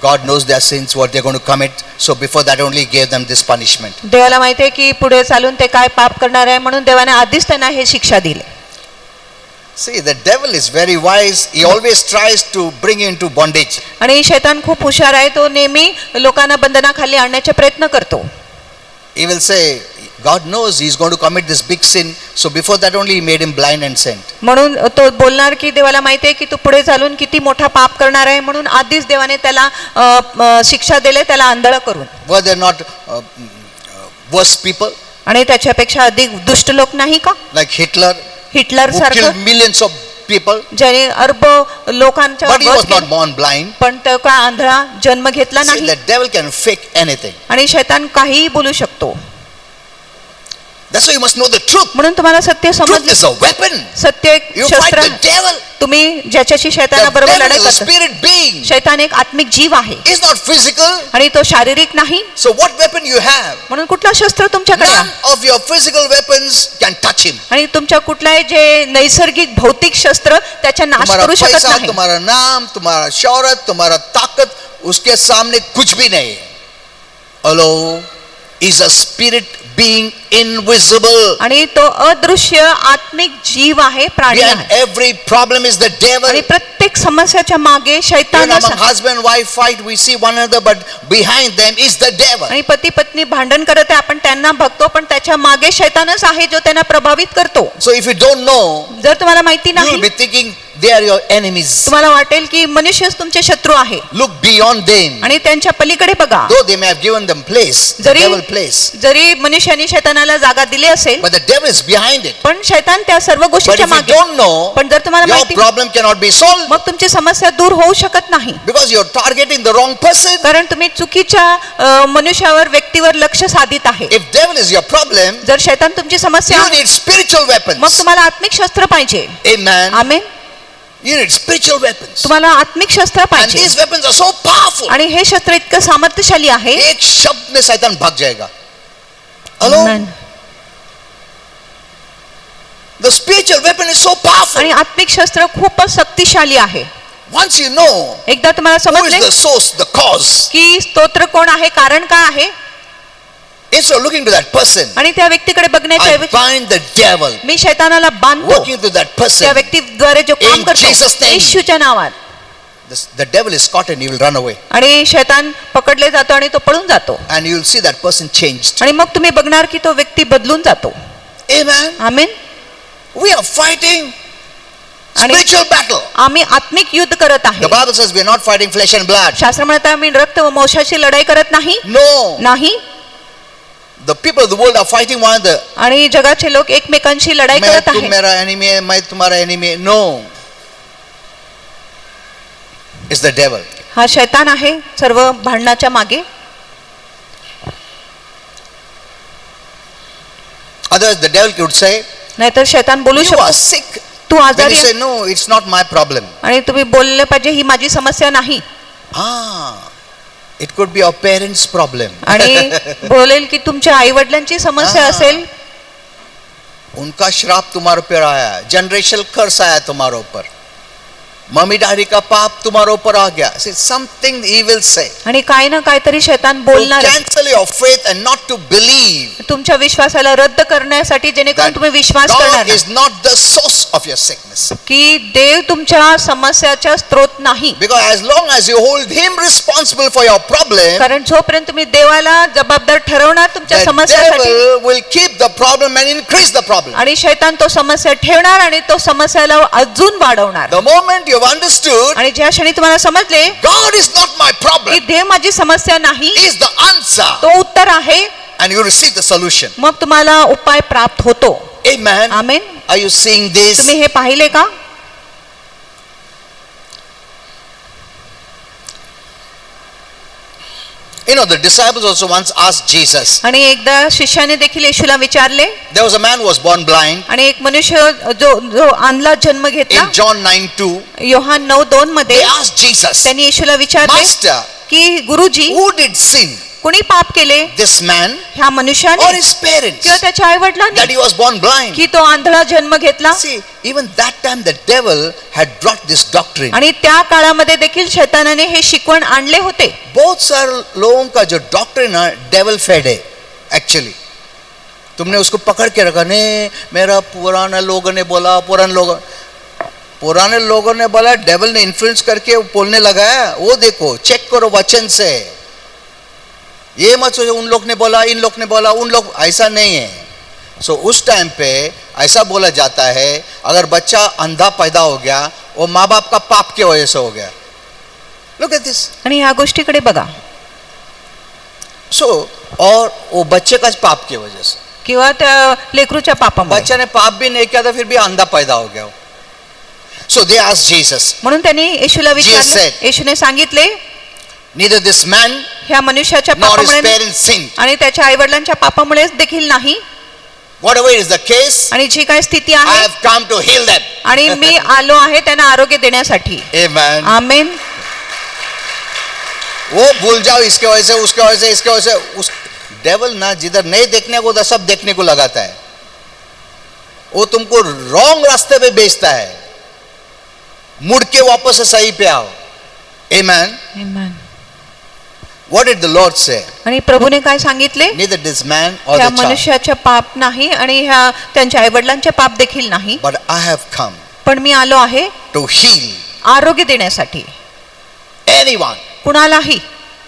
A: God knows their sins, what they're going to commit, so before that only gave them this punishment.
B: देवाला माहिती आहे की पुढे चालून ते काय पाप करणार आहे म्हणून देवाने आधीच त्यांना हे शिक्षा दिली.
A: See, the devil is very wise. He always tries to bring you into bondage.
B: आणि शैतान खूप हुशार आहे, तो नेहमी लोकांना बंधनाखाली आणण्याचे प्रयत्न करतो.
A: He will say, God knows he's going to commit this big sin, so before that only he made him blind and sent.
B: म्हणून तो बोलणार की देवाला माहिती आहे की तू पुढे चालून किती मोठा पाप करणार आहे म्हणून आधीच देवाने त्याला शिक्षा दिली, त्याला आंधळ करून.
A: Were there not worse people
B: आणि त्याच्यापेक्षा अधिक दुष्ट लोक नाही का?
A: like Hitler,
B: हिटलर
A: who
B: सारखं
A: killed millions of people,
B: ज्याने अरब लोकांचा
A: but he
B: वध
A: was not
B: केला,
A: born blind?
B: पण तो का आंधळा जन्म घेतला
A: See,
B: नाही.
A: the devil can fake anything.
B: आणि शैतान काहीही बोलू शकतो.
A: That's why you must know the truth.
B: म्हणून तुम्हाला सत्य
A: Truth
B: समजले.
A: is a weapon.
B: सत्य एक
A: You fight
B: शस्त्र
A: the devil.
B: तुम्ही ज्याच्याशी
A: The
B: शैतानाबरोबर
A: devil
B: लढाई
A: is a
B: करता.
A: spirit being.
B: शैतान एक आत्मिक जीव आहे
A: It's not physical.
B: आणि तो शारीरिक नाही.
A: So what weapon you have?
B: म्हणून कुठला शस्त्र तुमच्याकडे
A: None
B: आहे?
A: of your physical weapons can touch him.
B: आणि तुमच्या कुठलाही जे नैसर्गिक भौतिक शस्त्र त्याचा नाश
A: तुम्हारा
B: करू शकत
A: पैसा,
B: नाही.
A: तुम्हारा नाम, तुम्हारा शौहरत, तुम्हारा ताकत, उसके सामने कुछ भी नहीं है. Hello, is a spirit being invisible.
B: आणि तो अदृश्य आत्मिक जीव आहे, प्राणी
A: Behind
B: आहे.
A: every problem is the devil.
B: आणि प्रत्येक समस्याच्या मागे
A: Even
B: शैतानच
A: among
B: आहे.
A: husband and wife fight, we see one another, but behind them is the devil.
B: आणि पती पत्नी भांडण करत आहे, आपण त्यांना बघतो पण त्याच्या मागे शैतानच आहे जो त्यांना प्रभावित करतो.
A: So if you don't know,
B: जर तुम्हाला माहिती
A: you will
B: नाही,
A: be thinking they are your enemies.
B: तुम्हाला वाटेल की मनुष्यच तुमचे शत्रू आहे
A: Look beyond them.
B: आणि त्यांच्या पलीकडे बघा.
A: Though they may have given them place, the
B: जरी
A: devil place,
B: जरी मनुष्याने शैतानाला जागा दिली असेल
A: but the devil is behind it.
B: पण शैतान त्या सर्व
A: But
B: गोष्टीच्या
A: if you
B: मागे.
A: don't know,
B: पण जर तुम्हाला
A: your
B: माहिती
A: problem cannot be solved
B: मग तुमची समस्या दूर होऊ शकत नाही,
A: because you're targeting the wrong person.
B: कारण तुम्ही चुकीच्या मनुष्यावर व्यक्तीवर लक्ष साधित आहे.
A: If devil is your problem,
B: जर शैतान तुमची समस्या
A: you
B: आहे,
A: need spiritual
B: मग
A: weapons.
B: तुम्हाला आत्मिक शस्त्र पाहिजे.
A: Amen.
B: Amen.
A: You need spiritual weapons.
B: तुम्हाला आत्मिक शस्त्र
A: And
B: पाहिजे
A: these weapons are so powerful.
B: आणि हे शस्त्र इतकं सामर्थ्यशाली आहे.
A: एक शब्द में शैतान भाग जाएगा. Hello?
B: Amen.
A: The spiritual weapon is so powerful.
B: आणि आत्मिक शस्त्र खूपच शक्तिशाली आहे.
A: Once you know
B: एकदा तुम्हाला
A: who is
B: समजले
A: the source, the cause,
B: की स्तोत्र कोण आहे, कारण काय आहे,
A: instead of looking to that person,
B: आणि त्या व्यक्तीकडे बघण्याच्या
A: I
B: ऐवजी
A: bind the devil
B: मी शैतानाला बांधतो
A: working through that
B: त्या
A: person.
B: व्यक्तीद्वारे जो काम
A: In
B: करतो
A: Jesus' name.
B: येशूच्या नावात.
A: The devil is caught and he will run away.
B: आणि शैतान पकडले जातो आणि तो पळून जातो
A: And you will see that person changed.
B: आणि मग तुम्ही बघणार की तो व्यक्ती बदलून जातो.
A: Amen.
B: Amen.
A: We are fighting
B: आणि
A: spiritual battle.
B: आम्ही आत्मिक युद्ध करत आहे.
A: The Bible says we are not fighting flesh and blood.
B: शास्त्र म्हणतात आम्ही रक्त व मांसाची लढाई करत नाही.
A: No.
B: नाही.
A: The people of the world are fighting one another.
B: आणि जगाचे लोक एकमेकांशी लढाई
A: मैं
B: करत
A: तुम
B: आहे.
A: मेरा enemy है, मैं तुम्हारा enemy है. No. It's the devil.
B: हा शैतान आहे सर्व भांडणाच्या मागे.
A: Otherwise the devil could say,
B: नाहीतर शैतान बोलू
A: you are
B: शकतो
A: sick.
B: तू
A: When
B: आजारी
A: you say no, it's not my problem.
B: आणि तुम्ही बोलले पाहिजे ही माझी समस्या नाही.
A: It could be your parents' problem.
B: आणि बोलेल की तुमच्या आई वडिलांची समस्या असेल.
A: उनका श्राप तुम्हारे ऊपर आया, जनरेशनल कर्स आया तुम्हारे ऊपर, मम्मी डैडी का पाप तुम्हारे ऊपर आ गया. See, something he will say
B: आणि काही ना काहीतरी शैतान
A: to
B: बोलणार
A: cancel your faith and not to believe
B: तुमच्या विश्वासाला रद्द करण्यासाठी, जेणेकरून
A: that
B: तुम्ही विश्वास करणार
A: God is not the source of your sickness.
B: की देव तुमच्या समस्याचा स्रोत नाही.
A: Because as long as you hold him responsible for your problem,
B: कारण जोपर्यंत तुम्ही देवाला जबाबदार ठरवणार तुमच्या
A: the
B: समस्यासाठी,
A: devil will keep the problem and increase the problem.
B: आणि शैतान तो समस्या ठेवणार आणि तो समस्याला अजून वाढवणार.
A: The moment you have understood
B: आणि ज्या क्षणी तुम्हाला समजले
A: God is not my
B: की
A: problem,
B: देव माझी समस्या नाही,
A: he is the answer,
B: तो उत्तर आहे,
A: and you receive the solution.
B: मग तुम्हाला उपाय प्राप्त होतो.
A: Amen.
B: Amen.
A: Are you seeing this?
B: तुम्ही हे पाहिले का?
A: You know, the disciples also once asked Jesus.
B: आणि एकदा शिष्याने देखील येशूला विचारले.
A: There was a man who was born blind.
B: आणि एक मनुष्य जो अंधला जन्म घेतला.
A: In John 9:2,
B: योहान 9:2 मध्ये
A: they asked Jesus,
B: त्यांनी येशूला विचारले
A: Master,
B: की गुरुजी,
A: who did sin?
B: कुणी पाप केले,
A: This man
B: ह्या मनुष्याने
A: or his parents,
B: किंवा त्याच्या आई वडिलांनी,
A: that he was born blind?
B: की तो आंधळा जन्म घेतला.
A: See, even that time the devil had brought this doctrine.
B: आणि त्या काळामध्ये देखील शैतानाने हे शिकवण आणले होते.
A: बहुत सारे लोगों का जो डॉक्ट्रिन है डेविल फेड है एक्चुअली. तुमने उसको पकड़ के रखा, नहीं मेरा पुराने लोगों ने बोला, पुराने लोगों ने बोला, डेविल ने इन्फ्लुएंस करके बोलने लगा है. वो देखो, चेक करो वचन से. ये मत सोचो उन लोग ने बोला, इन लोग ने बोला, उन लोग, ऐसा नहीं है. सो उस टाइम पे ऐसा बोला जाता है, अगर बच्चा अंधा पैदा हो गया वो माँ बाप का पाप की वजह से हो गया. Look at this.
B: आणि ह्या गोष्टीकडे बघा.
A: सो और वो बच्चे का पाप की वजह से,
B: किंवा त्या लेकरूच्या पापामुळे.
A: बच्चे ने पाप भी नहीं किया था फिर भी अंधा पैदा हो गया. So they asked Jesus.
B: म्हणून त्यांनी येशूला विचारले.
A: said,
B: येशूने सांगितले,
A: neither this man
B: ह्या मनुष्याच्या
A: nor his
B: पापामुळे
A: parents sinned.
B: आणि त्याच्या आई वडिलांच्या पापामुळेच देखील नाही.
A: Whatever is the case,
B: आणि जी काय स्थिती
A: I
B: आहे,
A: have come to heal them.
B: आणि मी आलो आहे त्यांना आरोग्य देण्यासाठी.
A: Amen.
B: आमेन.
A: वो भूल जाओ इसके वजह से, उसके वजह से, इसके वजह से. उस डेविल ना जिधर नहीं देखने को उधर सब देखने को लगाता है. वो तुमको रॉन्ग रास्ते पे भेजता है. मुड़ के वापस से सही पे आओ. Amen.
B: Amen.
A: What did the Lord say?
B: आणि प्रभूने काय सांगितले,
A: Neither this man or
B: ह्या
A: the child,
B: मनुष्याचे पाप नाही आणि ह्या त्यांच्या आई वडिलांचे पाप देखील नाही,
A: but I have come
B: पण मी आलो आहे
A: to heal
B: आरोग्य देण्यासाठी.
A: anyone.
B: कुणालाही.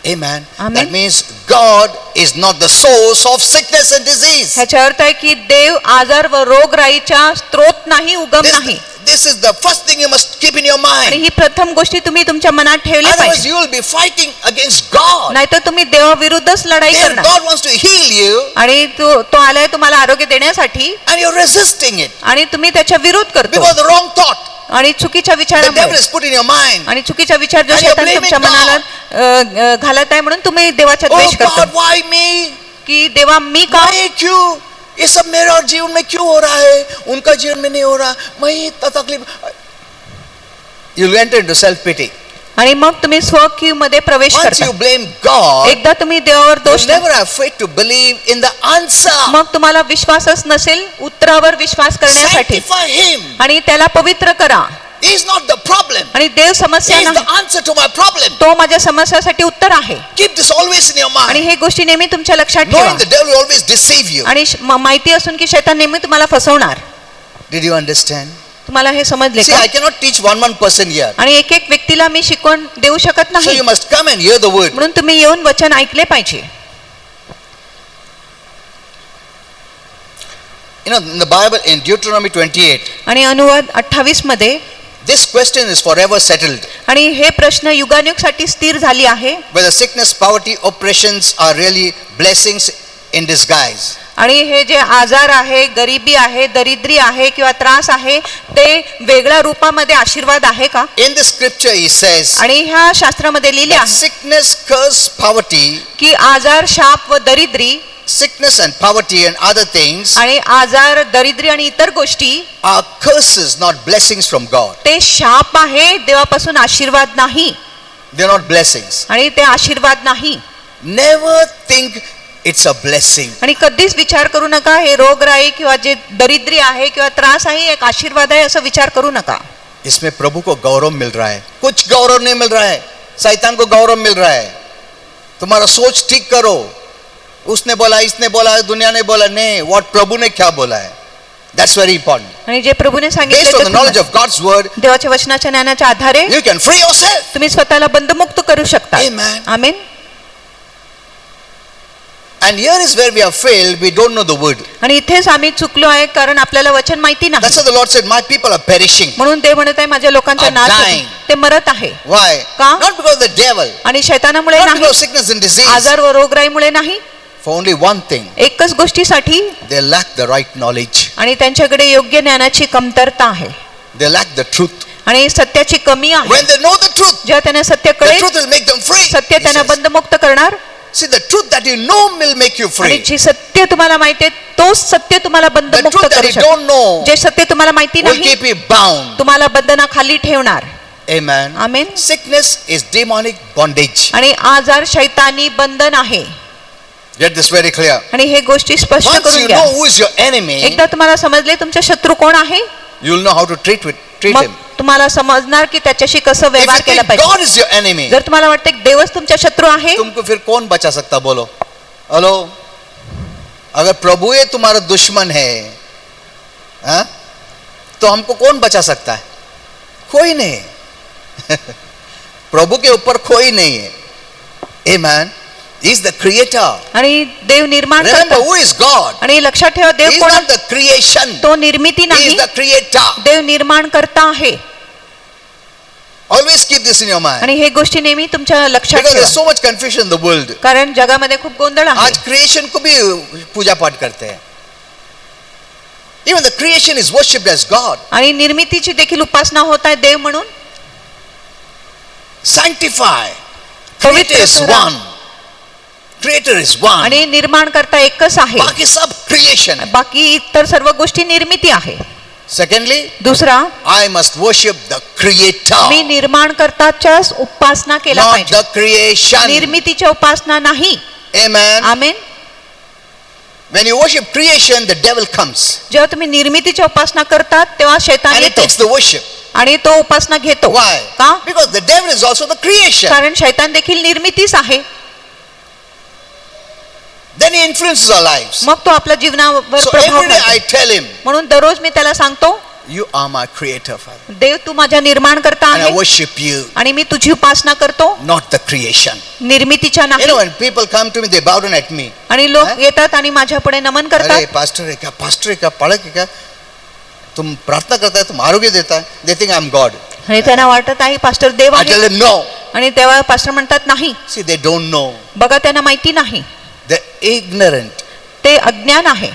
A: Amen.
B: Amen.
A: That means God is not the source of sickness and disease.
B: ह्याचा अर्थ आहे की देव आजार व रोगराईचा स्त्रोत नाही, उगम नाही.
A: This is the first thing you must keep in your
B: आणि
A: mind.
B: ही प्रथम गोष्टी तुम्ही तुमच्या मनात ठेवल्या
A: Otherwise
B: पाहिजे.
A: you will be fighting against God.
B: नाहीतर तुम्ही देवाविरुद्धच लढाई
A: Here
B: करणार.
A: God wants to heal you
B: आणि तो आलाय तुम्हाला आरोग्य देण्यासाठी,
A: and you're resisting it
B: आणि तुम्ही त्याच्या विरोध करतो.
A: because the wrong thought
B: आणि चुकीच्या
A: the devil
B: विचारामुळे,
A: is put in your mind.
B: आणि चुकीचा विचार जो
A: And you're
B: शैतान
A: blaming
B: तुमच्या मनाला घालत आहे, म्हणून तुम्ही देवाचा
A: Oh
B: द्वेष
A: God,
B: करतो
A: why me?
B: की देवा मी का,
A: मैं क्यों? ये सब मेरा जीवन में क्यों हो रहा है, उनका जीवन में नहीं हो रहा, मैं इतना तकलीफ. You'll enter into self pity.
B: आणि मग तुम्ही स्वकीय मध्ये प्रवेश
A: Once
B: करता.
A: you blame God,
B: एकदा तुम्ही देवावर दोष
A: you'll never have faith to believe in the answer.
B: मग तुम्हाला विश्वासच नसेल उत्तरावर विश्वास करण्यासाठी.
A: Sanctify him.
B: आणि त्याला पवित्र करा.
A: He is not the problem.
B: आणि देव समस्या
A: He is
B: नाही,
A: the answer to my problem.
B: तो माझ्या समस्यासाठी उत्तर आहे.
A: Keep this always in your
B: आणि
A: mind.
B: हे गोष्टी नेहमी तुमच्या लक्षात ठेवा.
A: Knowing the devil will always deceive you.
B: आणि माहिती असून की शैतान नेहमी तुम्हाला फसवणार.
A: Did you understand?
B: तुम्हाला हे समजले
A: See,
B: का?
A: I cannot teach one person here.
B: आणि एक एक व्यक्तीला मी शिकवण देऊ शकत
A: So
B: नाही,
A: you must come and hear the word.
B: म्हणून तुम्ही येऊन वचन ऐकले पाहिजे.
A: You know, in the Bible, in Deuteronomy 28,
B: आणि अनुवाद 28 मध्ये,
A: this question is forever settled.
B: आणि हे प्रश्न युगानुयुगसाठी स्थिर झाली आहे.
A: Whether sickness, poverty, oppressions are really blessings in disguise.
B: आणि हे जे आजार आहे, गरिबी आहे, दरिद्री आहे किंवा त्रास आहे, ते वेगळ्या रूपामध्ये आशीर्वाद आहे का?
A: In the scripture, he says
B: आणि ह्या शास्त्रामध्ये लिहिले
A: that
B: आहे
A: sickness, curse, poverty,
B: की आजार, शाप व दरिद्री,
A: sickness and poverty and other things
B: आणि आजार, दरिद्री आणि इतर गोष्टी,
A: are curses, not blessings from God.
B: ते शाप आहे, देवापासून आशीर्वाद नाही.
A: They're not blessings.
B: आणि ते आशीर्वाद नाही.
A: Never think it's a blessing.
B: आणि कधीच विचार करू नका हे रोगराई किंवा जे दरिद्री आहे किंवा त्रास आहे एक आशीर्वाद आहे असं विचार करू नका.
A: इसमें प्रभु को गौरव मिल रहा है. कुछ गौरव नहीं मिल रहा है, शैतान को गौरव मिल रहा है. तुम्हारा सोच ठीक करो. उसने बोला, इसने बोला, दुनिया ने बोला, नहीं, व्हाट प्रभु ने क्या बोला है, that's very important.
B: आणि जे प्रभूने
A: Based on the
B: सांगितले
A: knowledge of God's word,
B: देवाच्या वचनाच्या ज्ञानाच्या आधारे
A: you can free yourself.
B: तुम्ही स्वतःला बंधमुक्त करू शकता.
A: Amen.
B: Amen.
A: And here is where we have failed. We don't know the word.
B: आणि इथेच आम्ही चुकलो आहे कारण आपल्याला वचन माहिती
A: That's
B: नाही.
A: why the Lord said, my people are perishing.
B: म्हणून देव म्हणत आहे माझ्या लोकांचा
A: Are
B: नाश होतो.
A: dying.
B: ते मरत आहे.
A: Why?
B: का?
A: Not because of the devil,
B: आणि शैतानामुळे
A: not
B: नाही,
A: because of sickness and disease.
B: आजार व रोगराईमुळे नाही.
A: For only one thing,
B: एकच गोष्टीसाठी,
A: they lack the right knowledge.
B: आणि त्यांच्याकडे योग्य ज्ञानाची कमतरता आहे
A: They lack the truth.
B: आणि सत्याची कमी आहे.
A: When they know the truth,
B: जेव्हा त्यांना सत्य
A: the
B: कळेल,
A: truth will make them free.
B: सत्य
A: He
B: त्यांना
A: says.
B: बंधमुक्त करणार.
A: See, the truth that you know will make you
B: आणि
A: free.
B: जे सत्य तुम्हाला माहिती आहे तोच सत्य तुम्हाला
A: The
B: बंधमुक्त
A: truth that
B: करू
A: you
B: शकतो.
A: don't know
B: जे सत्य तुम्हाला माहिती
A: will
B: नाही
A: keep you bound.
B: तुम्हाला बंधनाखाली ठेवणार.
A: Amen.
B: Amen.
A: Sickness is demonic bondage.
B: आणि आजार शैतानी बंधन आहे.
A: Get this very clear.
B: आणि हे गोष्टी स्पष्ट
A: Once
B: करून
A: you
B: घ्या.
A: know who is your enemy,
B: एकदा तुम्हाला समजले तुमचे शत्रू कोण आहे,
A: you'll know how to treat
B: मग
A: him.
B: तुम्हाला समजणार की त्याच्याशी कसं
A: If
B: व्यवहार
A: you
B: केला
A: think
B: पाहिजे.
A: God is your enemy,
B: जर तुम्हाला वाटतं की देवच तुमचा शत्रू आहे,
A: तुमको फिर कौन बचा सकता बोलो? हेलो, अगर प्रभु ही तुम्हारा दुश्मन है, हाँ? तो हमको कौन बचा सकता है? कोई नहीं. प्रभु के ऊपर कोई नहीं है. Amen. He is the creator.
B: आणि देव निर्माण
A: Remember
B: करतो.
A: who is God?
B: आणि लक्षात ठेवा
A: He
B: देव
A: is
B: कोण
A: not the creation.
B: तो निर्मिती
A: He
B: नाही,
A: is the creator.
B: देव निर्माण करता आहे.
A: Always keep this in your mind.
B: आणि हे गोष्टी नेहमी तुमच्या लक्षात
A: Because there is
B: ठेवा,
A: so much confusion in the world.
B: कारण जगामध्ये खूप गोंधळ आहे.
A: आज क्रिएशन को भी पूजा पाठ करते हैं. Even the creation is worshipped as God.
B: आणि निर्मितीची देखील उपासना होत आहे देव म्हणून.
A: Sanctify. Creator is
B: करा.
A: one. Creator is one.
B: आणि निर्माण करता एकच आहे,
A: बाकी सब creation है.
B: बाकी इतर सर्व गोष्टी निर्मिती आहे.
A: Secondly,
B: दुसरा,
A: I must worship the creator,
B: मी निर्माण करताच्याच उपासना केला
A: not
B: पाहिजे,
A: the creation.
B: निर्मितीच्या उपासना नाही.
A: Amen.
B: Amen.
A: When you worship creation, the devil comes
B: जेव्हा तुम्ही निर्मितीच्या उपासना करतात तेव्हा शैतान
A: and he
B: येतो
A: takes the worship.
B: आणि तो उपासना घेतो.
A: Why?
B: का?
A: Because the devil is also the creation.
B: कारण शैतान देखील निर्मितीच आहे.
A: Then he influences our lives.
B: मग तो आपल्या जीवनावर
A: So
B: प्रभाव
A: every day I
B: करतो.
A: tell him,
B: म्हणून दररोज मी त्याला सांगतो,
A: you are my creator, Father,
B: देव तू माझ्या निर्माण करता
A: and I
B: आहे
A: worship you,
B: आणि मी तुझी उपासना करतो,
A: not the creation.
B: निर्मितीच्या
A: You
B: नाही.
A: know, when people come to me, they bow down at me.
B: आणि लोक येतात आणि माझ्या पुढे नमन
A: अरे
B: करतात.
A: पास्टर है क्या? पास्टर है क्या? पढ़ा क्या? तुम प्रार्थना करता है, तुम आरोग्य देता है. They think I'm God.
B: आणि त्यांना वाटत आहे पास्टर देव
A: I
B: आहे.
A: tell them no.
B: आणि तेव्हा पास्टर म्हणतात नाही.
A: See, they don't know.
B: बघा त्यांना माहिती नाही,
A: They're ignorant.
B: ते अज्ञान आहे.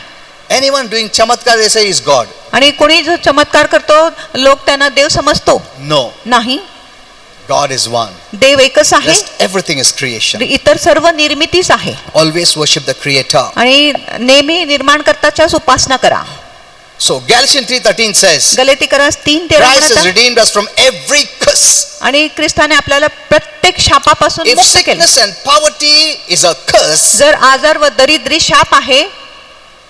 A: Anyone doing chamatkar, they say is God.
B: आणि कोणी जो चमत्कार करतो लोक त्यांना देव समजतो.
A: No,
B: नाही,
A: God is one.
B: देव एकच आहे.
A: Rest everything is creation.
B: इतर सर्व निर्मितीच आहे.
A: Always worship the Creator.
B: आणि नेहमी निर्माण करताच्याच उपासना करा.
A: So Galatians 3:13 says,
B: गलातिकरास 3:13
A: Christ has
B: म्हणतात,
A: redeemed us from every curse.
B: आणि ख्रिस्ताने आपल्याला प्रत्येक शापापासून
A: If
B: मुक्त केले.
A: sickness and poverty is a curse,
B: जर आजार व दरिद्री शाप आहे,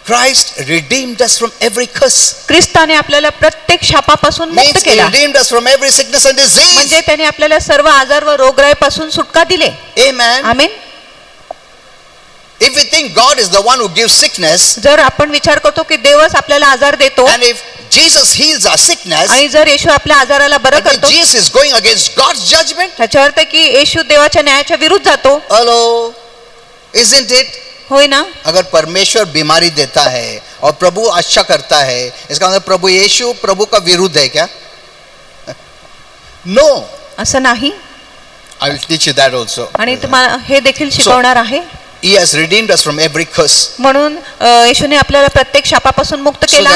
A: Christ redeemed us from every curse.
B: ख्रिस्ताने आपल्याला प्रत्येक शापापासून मुक्त
A: Means He
B: केला.
A: redeemed us from every sickness and disease.
B: म्हणजे त्याने आपल्याला सर्व आजार व रोगराईपासून सुटका दिले.
A: Amen.
B: Amen.
A: If we think God is the one who gives sickness,
B: जर आपण विचार करतो की देवच आपल्याला आजार देतो,
A: and if Jesus heals our sickness,
B: आणि जर येशू आपल्या आजाराला बरं
A: that means
B: करतो,
A: Jesus is going against God's judgment.
B: त्याचा अर्थ की येशू देवाच्या न्यायाच्या विरुद्ध जातो.
A: Hello, isn't it?
B: होय ना.
A: अगर परमेश्वर बीमारी देता है और प्रभु अच्छा करता है, इसका मतलब प्रभु यीशु प्रभु का विरुद्ध है क्या? No.
B: असं नाही.
A: I will teach you that also.
B: आणि तुम्हाला हे देखील शिकवणार आहे.
A: He has redeemed us from every curse,
B: म्हणून येशूने आपल्याला प्रत्येक शापापासून मुक्त केला,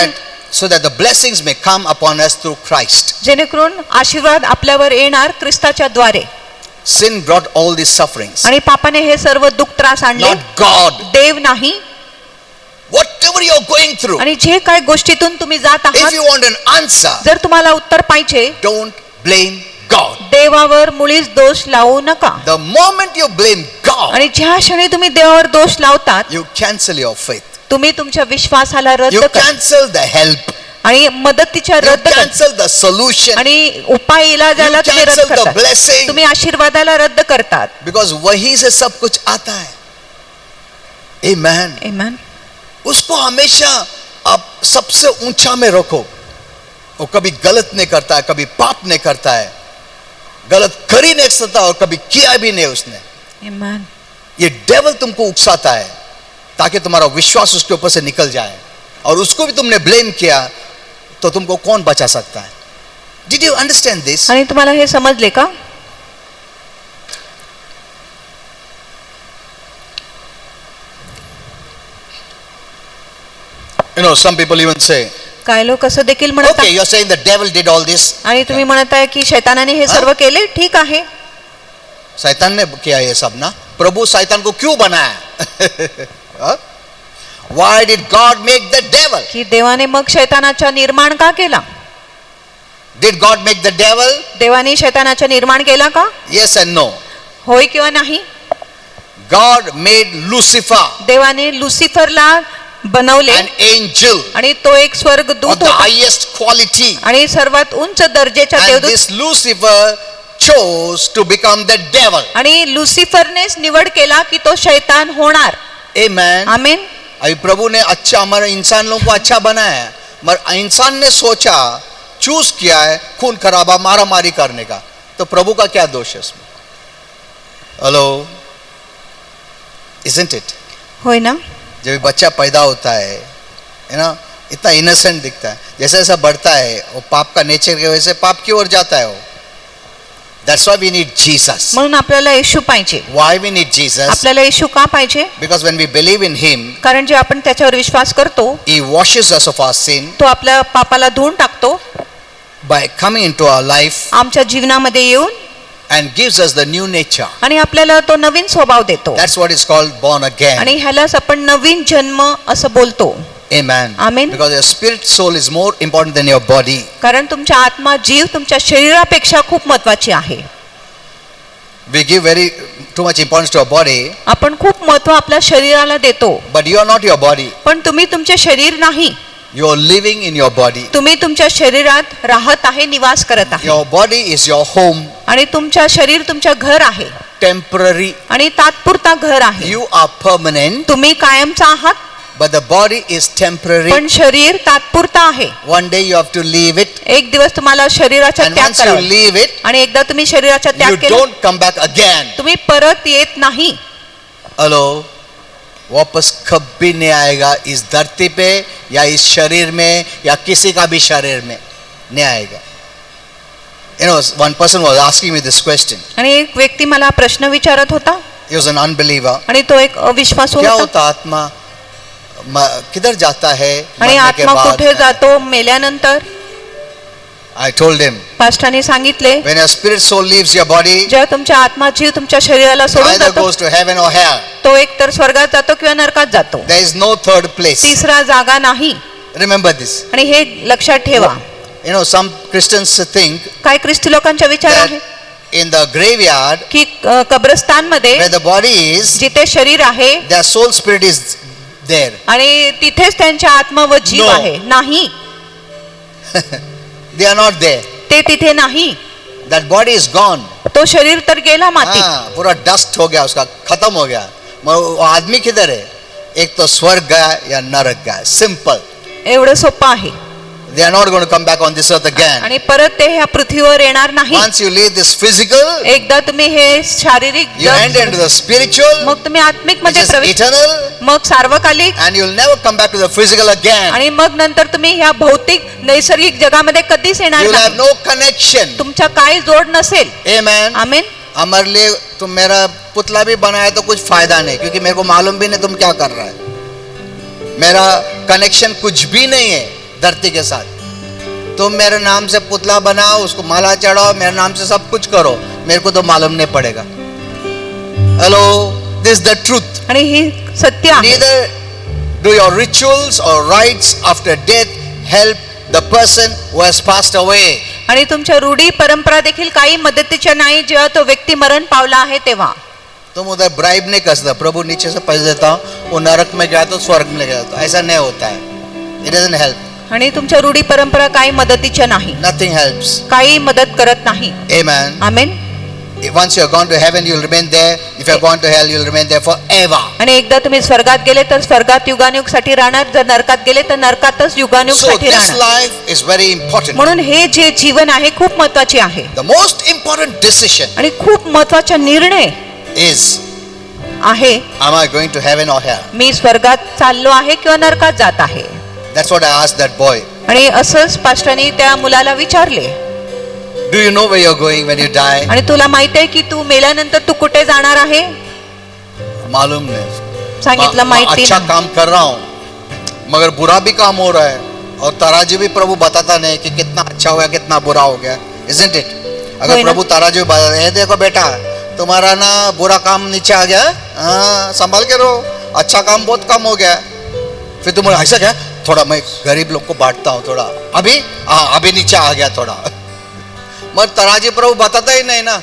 A: so that the blessings may come upon us through Christ.
B: जेणेकरून आशीर्वाद आपल्यावर येणार ख्रिस्ताच्या द्वारे.
A: Sin brought all these sufferings,
B: आणि पापाने हे सर्व दुःख त्रास आणले,
A: not God.
B: देव नाही.
A: Whatever you are going through,
B: आणि जे काय गोष्टीतून तुम्ही जात
A: if
B: आहात,
A: you want an answer,
B: जर तुम्हाला उत्तर पाहिजे,
A: don't blame God.
B: देवावर मुळीच दोष लावू नका.
A: The moment you blame God,
B: आणि ज्या क्षणी तुम्ही देवावर दोष लावतात,
A: you cancel your faith.
B: तुम्ही तुमच्या विश्वासाला रद्द
A: You
B: करा
A: cancel the help.
B: आणि मदतीच्या
A: You
B: रद्द करा
A: cancel the solution.
B: आणि उपाय इलाजाला
A: You
B: तुम्ही रद्द
A: cancel the
B: करतात.
A: blessing.
B: तुम्ही आशीर्वादाला रद्द करतात.
A: Because वही से सब कुछ आता है. Amen.
B: Amen.
A: उसको हमेशा आप सबसे ऊंचा में रखो. वो कभी गलत नहीं करता है, कभी पाप नहीं करता है, गलत कर ही नहीं सकता और कभी किया भी नहीं उसने.
B: Amen.
A: ये डेविल तुमको उकसाता है ताकि तुम्हारा विश्वास उसके ऊपर से निकल जाए, और उसको भी तुमने ब्लेम किया तो तुमको कौन बचा सकता है? Did you understand this?
B: आणि तुम्हाला हे समजले का?
A: You know, some people even say,
B: काय लोक असं देखील म्हणतात,
A: okay, you're saying the devil did all this.
B: आणि तुम्ही म्हणत आहे की शैतानाने हे सर्व केले. ठीक आहे,
A: शैतान ने किया ये सब ना, प्रभु शैतान को क्यों बनाया? Why did God make the devil?
B: की देवाने मग शैतानाचा निर्माण का केला?
A: Did God make the devil?
B: देवाने शैतानाचा निर्माण केला का?
A: Yes and no.
B: होय किंवा नाही?
A: God made Lucifer,
B: देवाने लुसिफरला बनवले
A: an angel
B: आणि तो एक
A: of
B: स्वर्गदूत
A: the
B: होता
A: highest quality.
B: आणि सर्वात उंच दर्जाचा
A: And
B: देवदूत
A: this Lucifer chose to become the devil.
B: आणि लुसिफरनेच निवड केला की तो शैतान होणार.
A: Amen.
B: आमेन.
A: अभी प्रभु ने अच्छा हमारे इंसान लोगों को अच्छा बनाया है, मगर इंसान ने सोचा, चूज किया है खून खराबा मारा मारी करने का, तो प्रभु का क्या दोष है इसमें? Hello, isn't it?
B: होय ना?
A: जब बच्चा पैदा होता है ना, इतना इनोसेंट दिखता है, जैसे जैसा बढ़ता है वो पाप का नेचर की वजह से पाप की ओर जाता है वो. That's why we need Jesus.
B: म्हणून आपल्याला येशू पाहिजे.
A: Why we need Jesus?
B: आपल्याला येशू का पाहिजे?
A: Because when we believe in Him,
B: कारण जे आपण त्याच्यावर विश्वास करतो
A: He washes us of our sin
B: तो आपल्या पापाला धुवून टाकतो
A: by coming into our life
B: आमच्या जीवनामध्ये येऊन
A: and gives us the new nature.
B: आणि आपल्याला तो नवीन स्वभाव देतो
A: That's what is called born again.
B: आणि ह्यालाच आपण नवीन जन्म असं बोलतो.
A: Amen.
B: Amen.
A: Because your spirit soul is more important than your body.
B: कारण तुमच्या आत्मा जीव तुमच्या शरीरापेक्षा खूप महत्वाची आहे.
A: We give too much importance to our body,
B: आपण खूप महत्व आपल्या शरीराला देतो
A: but you are not your body.
B: पण तुम्ही तुमचे शरीर नाही.
A: You are living in your body.
B: तुम्ही तुमच्या शरीरात राहत आहे, निवास करत आहे
A: Your body is your home,
B: आणि तुमच्या शरीर तुमच्या घर आहे
A: temporary.
B: आणि तात्पुरता घर आहे.
A: You are permanent,
B: तुम्ही कायमचा आहात
A: but the body is temporary.
B: पण शरीर तात्पुरता आहे.
A: One day you have to leave it,
B: एक दिवस तुम्हाला शरीराचा
A: and
B: त्याग
A: once you
B: करावा
A: leave it,
B: आणि एकदा तुम्ही शरीराचा त्याग
A: you
B: केला
A: don't come back again.
B: तुम्ही परत येत नाही.
A: हेलो, वापस कभी नहीं आएगा इस धरती पे या इस शरीर में या किसी का भी शरीर में नहीं आएगा. You know, one person was asking me this question.
B: आणि एक व्यक्ती मला प्रश्न विचारत होता
A: He was an unbeliever.
B: आणि तो एक अविश्वासू
A: क्या
B: होता.
A: होता आत्मा, किधर जाता है
B: आणि
A: मरने के
B: आत्मा कुठे
A: बाद?
B: जातो मेल्यानंतर?
A: I told him,
B: पास्टरांनी सांगितले
A: when your spirit soul leaves your body,
B: जेव्हा तुमच्या आत्मा जीव तुमच्या शरीराला सोडून
A: either
B: जातो
A: goes to heaven or hell.
B: तो एक तर स्वर्गात जातो किंवा नरकात जातो.
A: There is no third place.
B: तिसरा जागा नाही.
A: Remember this.
B: आणि हे लक्षात ठेवा.
A: You know, some Christians think
B: काय ख्रिस्ती लोकांचा विचार आहे
A: that in the graveyard
B: की कब्रस्तानमध्ये
A: where the body is,
B: जिथे शरीर आहे
A: their soul spirit is there.
B: आणि तिथेच त्यांच्या आत्मा व जीव
A: No.
B: आहे. नाही,
A: They are not there.
B: ते तिथे नाही.
A: That body is gone.
B: तो शरीर तर गेला मातीत.
A: हाँ, पूरा डस्ट हो गया उसका, खत्म हो गया. मगर वो आदमी किधर है? एक तो स्वर्ग गया या नरक गया. सिंपल.
B: एवढं सोपं आहे.
A: They are not going to come back on this earth again.
B: आणि परत ते ह्या पृथ्वीवर येणार नाही.
A: Once you leave this physical,
B: एकदा तुम्ही हे शारीरिक
A: you enter into the spiritual,
B: मग तुम्ही आत्मिक
A: which
B: मध्ये
A: is
B: प्रवेश
A: eternal,
B: मग सार्वकालिक
A: and you'll never come back to the physical again.
B: आणि मग नंतर तुम्ही ह्या भौतिक नैसर्गिक जगामध्ये कधीच येणार
A: You'll have
B: नाही.
A: no connection.
B: तुमच्या काही जोड नसेल.
A: Amen.
B: आमेन.
A: हमारे लिए तुम मेरा पुतला भी बनाया तो कुछ फायदा नहीं, क्योंकि मेरे को मालूम भी नहीं तुम क्या कर रहा है. मेरा कनेक्शन कुछ भी नहीं है धरती के साथ. तुम मेरे नाम से पुतला बनाओ, उसको माला चढ़ाओ, मेरे नाम से सब कुछ करो, मेरे को तो मालूम नहीं पड़ेगा. Hello, this the truth.
B: आणि ही सत्य आहे.
A: Neither do your rituals or rites after death help the person who has passed away.
B: आणि तुमच्या रूढी परंपरा देखील काही मदतीच्या नाही जेव्हा तो व्यक्ती मरण पावला आहे तेव्हा.
A: तुम उधर ब्राइब नहीं कर सकते, प्रभु नीचे से पैसे देता हूँ, वो नरक में गया तो स्वर्ग में गया तो ऐसा नहीं होता है. It doesn't help.
B: आणि तुमच्या रूढी परंपरा काही मदतीच्या नाही.
A: Nothing helps.
B: काही मदत करत नाही.
A: Amen.
B: Amen.
A: Once you have gone to heaven, you will remain there. If you have gone to hell, you will remain there forever.
B: आणि एकदा तुम्ही स्वर्गात गेले तर स्वर्गात युगानुग साठी राहणार. जर नरकात गेले तर नरकातच युगानुग
A: So
B: साठी
A: this
B: राहणार.
A: life is very important.
B: म्हणून हे जे जीवन आहे खूप महत्वाचे आहे.
A: The most important decision
B: आणि खूप महत्वाचा निर्णय
A: is,
B: आहे
A: am I going to heaven or hell?
B: मी स्वर्गात चाललो आहे किंवा नरकात जात आहे.
A: That's what I asked that boy.
B: आणि असंच पास्टरांनी त्या मुलाला विचारले,
A: Do you know where you're going when you die?
B: आणि तुला माहित आहे की तू मेल्यानंतर तू कुठे जाणार आहे?
A: मालूम नहीं.
B: सांगितलं माहिती
A: अच्छा
B: नाही.
A: काम कर रहा हूँ, मगर बुरा भी काम हो रहा है, और तराजू भी प्रभु बताता नहीं कि कितना अच्छा हो गया कितना बुरा हो गया. Isn't it?
B: होय
A: अगर
B: ना?
A: प्रभु तराजू बताता है, देखो बेटा तुम्हारा ना बुरा काम नीचे आ गया, हाँ संभाल के रहो, अच्छा काम बहुत कम हो गया। फिर तुम ऐसा क्या, थोड़ा मैं गरीब लोग को बांटता हूँ थोड़ा, अभी हाँ अभी नीचे आ गया थोड़ा। मग तराजी प्रभु बताता ही नहीं ना।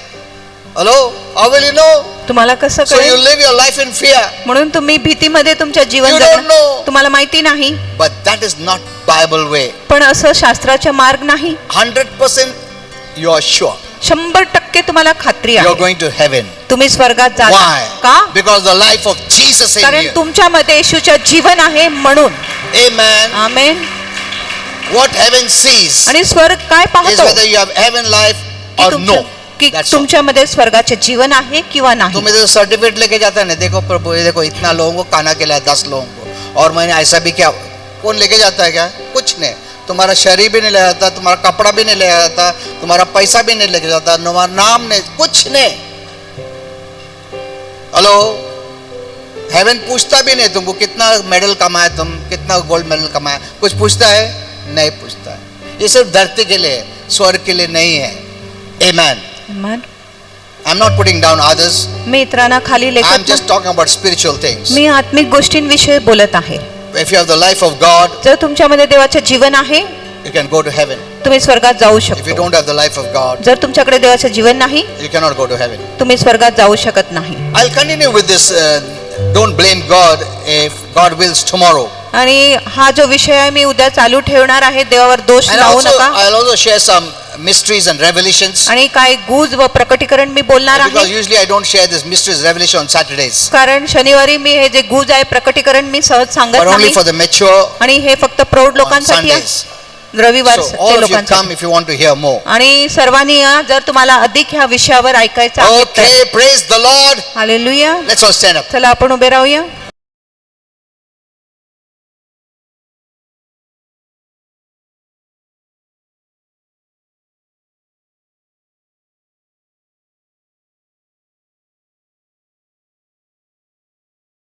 A: Hello, how will you know?
B: तुम्हाला कसं
A: So you
B: कळेल?
A: live your life in fear,
B: म्हणून तुम्ही भीतीमध्ये तुमच्या जीवन
A: You don't
B: जगणं
A: know.
B: तुम्हाला माहिती नाही.
A: but that is not Bible way.
B: पण असं शास्त्राचा मार्ग नाही.
A: 100% you are sure
B: 100% तुम्हाला खात्री
A: you are
B: आहे
A: going to heaven.
B: तुम्ही स्वर्गात जाल.
A: Why?
B: का?
A: Because the life of Jesus in
B: कारण
A: you.
B: तुमच्यामध्ये येशूच्या जीवन आहे म्हणून.
A: Amen.
B: Amen.
A: What heaven sees
B: आणि स्वर्ग काय
A: is
B: पाहतो?
A: whether you have heaven life
B: की
A: or
B: तुमच्या-
A: no.
B: की
A: That's all.
B: तुमच्यामध्ये स्वर्गाचे जीवन आहे किंवा नाही.
A: तुम्हें जो सर्टिफिकेट लेके जाता है ना, देखो प्रभु ये देखो इतना लोगों को खाना खिलाया 10 लोगों को, और मैंने ऐसा भी किया, कौन लेके जाता है क्या? कुछ नहीं। तुम्हारा शरीर भी नहीं ले जाता, तुम्हारा कपड़ा भी नहीं ले जाता, तुम्हारा पैसा भी नहीं लेके जाता, तुम्हारा नाम नहीं, कुछ नहीं। हेलो, हेवन पूछता भी नहीं तुमको कितना मेडल कमाया, तुम कितना गोल्ड मेडल कमाया, कुछ पूछता है? नहीं पूछता है। ये सिर्फ धरती के लिए, स्वर्ग के लिए नहीं है। Amen.
B: Amen.
A: I'm not putting down others.
B: मी इतरांना खाली
A: I'm
B: लेखत
A: just talking about spiritual things.
B: मी आत्मिक गोष्टींविषयी बोलत आहे.
A: If you have the life of God,
B: जर तुमच्यामध्ये देवाचे जीवन आहे
A: you can go to heaven.
B: तुम्ही स्वर्गात जाऊ
A: If you
B: शकतो.
A: don't have the life of God,
B: जर तुमच्याकडे देवाचे जीवन नाही
A: you cannot go to heaven.
B: तुम्ही स्वर्गात जाऊ शकत नाही.
A: I'll continue with this. Don't blame God if God wills tomorrow.
B: आणि हा जो विषय आहे मी उद्या चालू ठेवणार आहे. देवावर दोष
A: And
B: लावू
A: also,
B: नका.
A: I'll also share some mysteries and revelations.
B: आणि काय गुज व प्रकटीकरण मी बोलणार
A: Because
B: आहे.
A: usually I don't share this mysteries revelation on Saturdays,
B: कारण शनिवारी मी हे जे गुज आहे प्रकटीकरण मी सहज सांगत
A: but only
B: नाही.
A: for the mature
B: आणि हे फक्त प्रौढ
A: on
B: लोकांसाठी आहे.
A: Sundays.
B: रविवार
A: So
B: ते
A: all of you
B: लोकांसाठी.
A: come if you want to hear more.
B: आणि सर्वांनी या जर तुम्हाला अधिक ह्या विषयावर ऐकायचं आहे तर.
A: Okay, praise the Lord.
B: Hallelujah.
A: Let's all stand up.
B: चला आपण उभे राहूया.